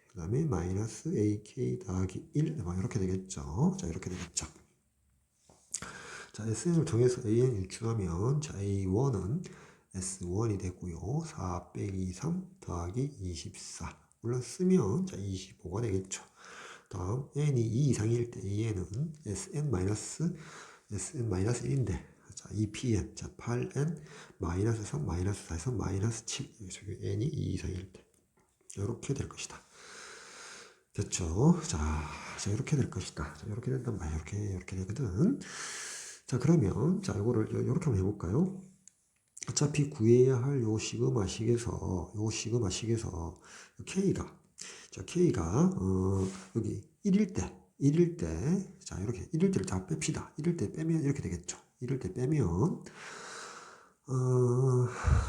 그 다음에 마이너스 AK 더하기 1 이렇게 되겠죠. 자 이렇게 되겠죠. 자 SN을 통해서 AN 유추하면 자 A1은 S1이 되고요. 4 빼기 3 더하기 24. 물론 쓰면 자 25가 되겠죠. 다음 n이 2 이상일 때 n은 sn-1인데 자 2pn 자 8n 마이너스 3 마이너스 4에서 마이너스 7 n이 2 이상일 때 이렇게 될 것이다. 됐죠? 자, 이렇게 될 것이다. 자, 이렇게 된단 말이야. 이렇게 되거든. 자, 그러면, 자, 이거를, 이렇게 한번 해볼까요? 어차피 구해야 할 요 시그마식에서, K가, 여기 1일 때, 자, 이렇게 1일 때를 다 뺍시다. 1일 때 빼면 이렇게 되겠죠. 1일 때 빼면,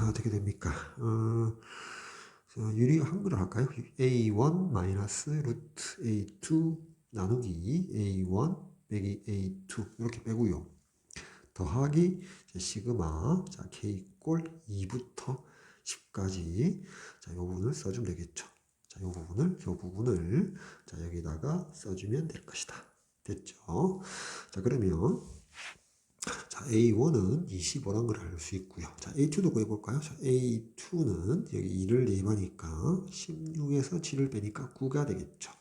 어떻게 됩니까? 유리 한글을 할까요? A1 마이너스 루트 A2 나누기 A1 빼기 A2 이렇게 빼고요. 더하기 시그마 자 K 꼴 2부터 10까지 자, 이 부분을 써주면 되겠죠. 자, 이 부분을 자, 여기다가 써주면 될 것이다. 됐죠? 자, 그러면 자, A1은 25란 걸 알 수 있고요. 자, A2도 구해볼까요? 자, A2는 여기 2를 내입하니까 16에서 7을 빼니까 9가 되겠죠.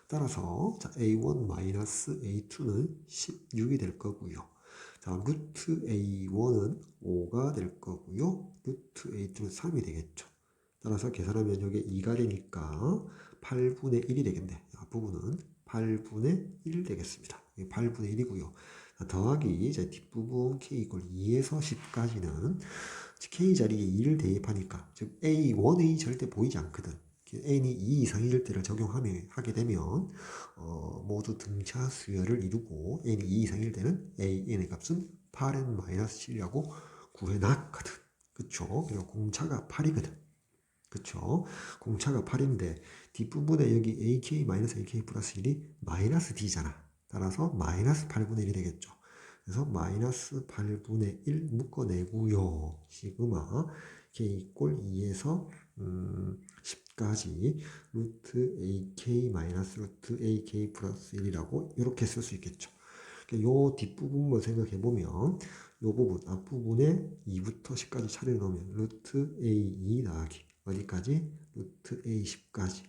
따라서 자, A1 마이너스 A2는 16이 될 거고요. 자, 루트 A1은 5가 될 거고요. 루트 A2는 3이 되겠죠. 따라서 계산하면 여기 2가 되니까 8분의 1이 되겠네. 앞부분은 8분의 1 되겠습니다. 8분의 1이고요. 더하기 이제 뒷부분 k 이퀄 2에서 10까지는 k 자리에 2를 대입하니까 즉 A1이 절대 보이지 않거든. n이 2 이상일 때를 적용하게 되면 모두 등차 수열을 이루고 n이 2 이상일 때는 an의 값은 8n-7이라고 구해놨거든. 그쵸? 그리고 공차가 8이거든. 그쵸? 공차가 8인데 뒷부분에 여기 ak-ak 플러스 1이 마이너스 d잖아. 따라서 마이너스 8분의 1이 되겠죠. 그래서 마이너스 8분의 1 묶어내고요. 시그마 k 꼴 2에서 10까지 루트 ak 마이너스 루트 ak 플러스 1이라고 이렇게 쓸 수 있겠죠. 요 뒷부분만 생각해보면 요 부분 앞부분에 2부터 10까지 차례 넣으면 루트 a2 나가기 어디까지? 루트 a10까지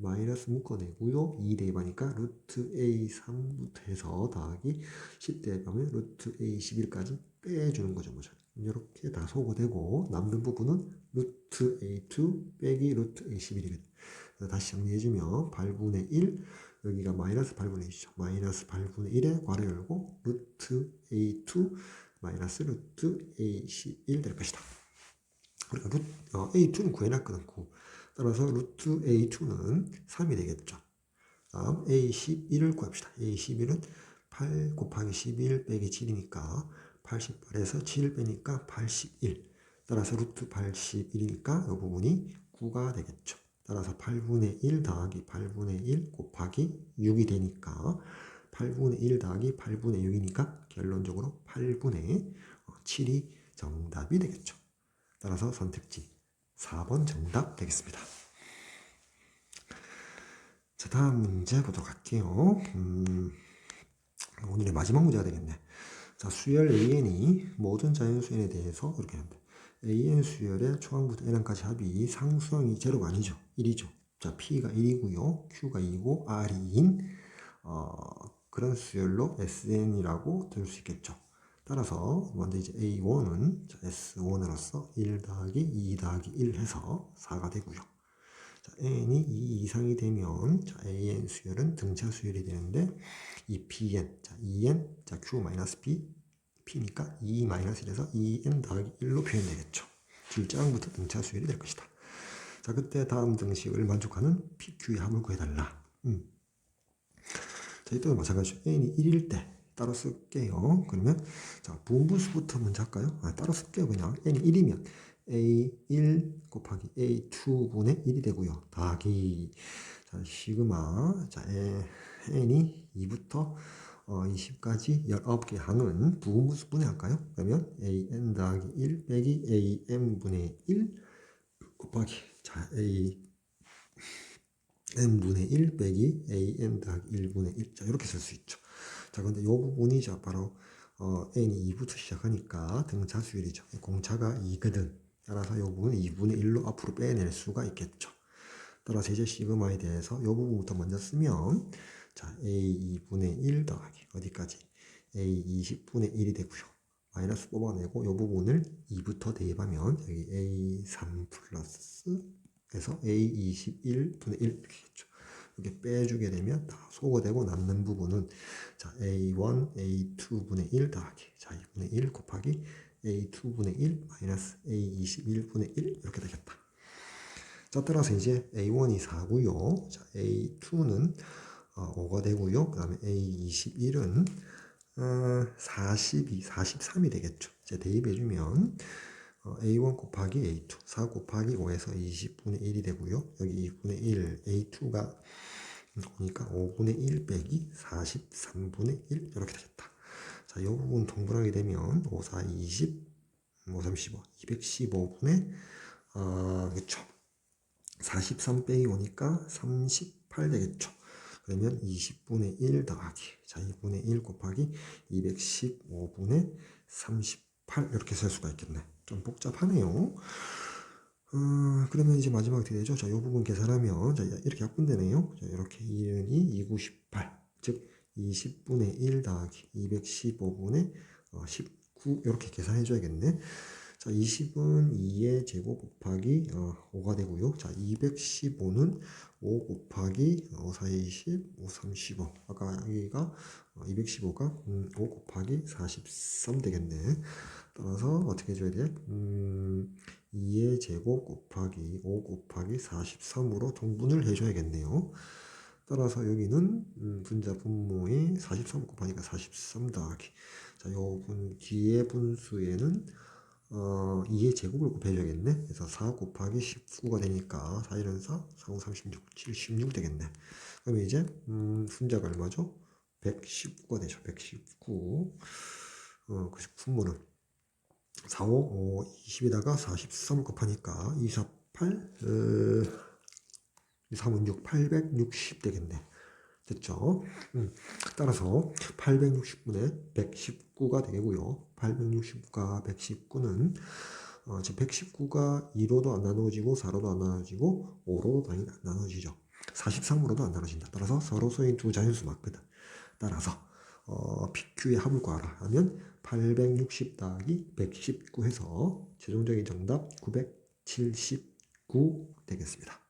마이너스 묶어내고요. 2 대입하니까 루트 a3부터 해서 더하기 10 대입하면 루트 a11까지 빼주는 거죠. 이렇게 다 소거되고 남는 부분은 루트 a2 빼기 루트 a11이거든요. 다시 정리해주면 8분의 1 여기가 마이너스 8분의 1이죠. 마이너스 8분의 1에 괄호 열고 루트 a2 마이너스 루트 a11 될 것이다. 그러니까 a2는 구해놨거든. 따라서 루트 a2는 3이 되겠죠. 다음 a11을 구합시다. a11은 8 곱하기 11 빼기 7이니까 88에서 7을 빼니까 81. 따라서 루트 81이니까 이 부분이 9가 되겠죠. 따라서 8분의 1 더하기 8분의 1 곱하기 6이 되니까 8분의 1 더하기 8분의 6이니까 결론적으로 8분의 7이 정답이 되겠죠. 따라서 선택지 4번 정답 되겠습니다. 자, 다음 문제 보도록 할게요. 오늘의 마지막 문제가 되겠네. 자, 수열 AN이 모든 자연수 N에 대해서 이렇게 합니다. AN 수열의 초항부터 N항까지 합이 상수항이 제로가 아니죠. 1이죠. 자, P가 1이고요. Q가 2고 R이 2인 그런 수열로 SN이라고 들 수 있겠죠. 따라서 먼저 이제 A1은 S1으로서 1 더하기 2 더하기 1 해서 4가 되고요. 자, n이 2 이상이 되면 자, an 수열은 등차 수열이 되는데 이 bn, 자, 2n, 자, q 마이너스 b, p니까 2 마이너스 1에서 2n 더하기 1로 표현되겠죠. 길장부터 등차 수열이 될 것이다. 자, 그때 다음 등식을 만족하는 pq의 합을 구해달라. 자, 이때도 마찬가지죠. n이 1일 때 따로 쓸게요. 그러면 자, 분분수부터 먼저 할까요? 따로 쓸게요. 그냥 n이 1이면 a1 곱하기 a2분의 1이 되고요. 더하기 자, 시그마 자, n이 2부터 20까지 19개 항은 부분분수분해 할까요? 그러면 an 더하기 1 빼기 am분의 1 곱하기 자, n분의 1 빼기 an 더하기 1분의 1. 자, 이렇게 쓸 수 있죠. 자, 근데 이 부분이 자, 바로 n이 2부터 시작하니까 등차수열이죠. 공차가 2거든. 따라서 이 부분은 2분의 1로 앞으로 빼낼 수가 있겠죠. 따라서 이제 시그마에 대해서 이 부분부터 먼저 쓰면 자 a 2분의 1 더하기 어디까지 a 20분의 1이 되고요. 마이너스 뽑아내고 이 부분을 2부터 대입하면 여기 a3 플러스 해서 a 21분의 1 이렇게 겠죠. 이렇게 빼주게 되면 다 소거되고 남는 부분은 자 a1 a2분의 1 더하기 자 2분의 1 곱하기 a2분의 1 마이너스 a21분의 1 이렇게 되겠다. 자 따라서 이제 a1이 4고요. 자 a2는 5가 되고요. 그 다음에 a21은 43이 되겠죠. 이제 대입해주면 a1 곱하기 a2 4 곱하기 5에서 20분의 1이 되고요. 여기 2분의 1 a2가 오니까 5분의 1 빼기 43분의 1 이렇게 되겠다. 자, 이 부분 동분하게 되면 5, 4, 20, 5, 3, 15, 215분의 그쵸. 43 빼기 오니까 38 되겠죠. 그러면 20분의 1 더하기 자 2분의 1 곱하기 215분의 38 이렇게 쓸 수가 있겠네. 좀 복잡하네요. 그러면 이제 마지막 어떻게 되죠? 자, 이 부분 계산하면 자, 이렇게 약분되네요. 자, 이렇게 2이 298, 즉 20분의 1 더하기 215분의 19 이렇게 계산해 줘야겠네. 자, 20은 2의 제곱 곱하기 5가 되고요. 자, 215는 5 곱하기 5, 4, 20, 5, 3, 15. 아까 여기가 215가 5 곱하기 43 되겠네. 따라서 어떻게 해줘야 돼? 2의 제곱 곱하기 5 곱하기 43으로 동분을 해줘야겠네요. 따라서 여기는 분자 분모의 43 곱하니까 43 더하기 자, 요 뒤에 분수에는 2의 제곱을 곱해줘야겠네. 그래서 4 곱하기 19가 되니까 4, 1은 4, 4, 5, 36, 76 되겠네. 그러면 이제 분자가 얼마죠? 119가 되죠. 119. 그 분모는 4, 5, 20에다가 43 곱하니까 2, 4, 8, 2, 3은 6, 860 되겠네. 됐죠? 따라서 860분의 119가 되고요. 869가 119는 지금 119가 2로도 안 나눠지고 4로도 안 나눠지고 5로도 당연히 안 나눠지죠. 43으로도 안 나눠진다. 따라서 서로소인 두 자연수 맞거든. 따라서 PQ의 합을 구하라 하면 860 더하기 119 해서 최종적인 정답 979 되겠습니다.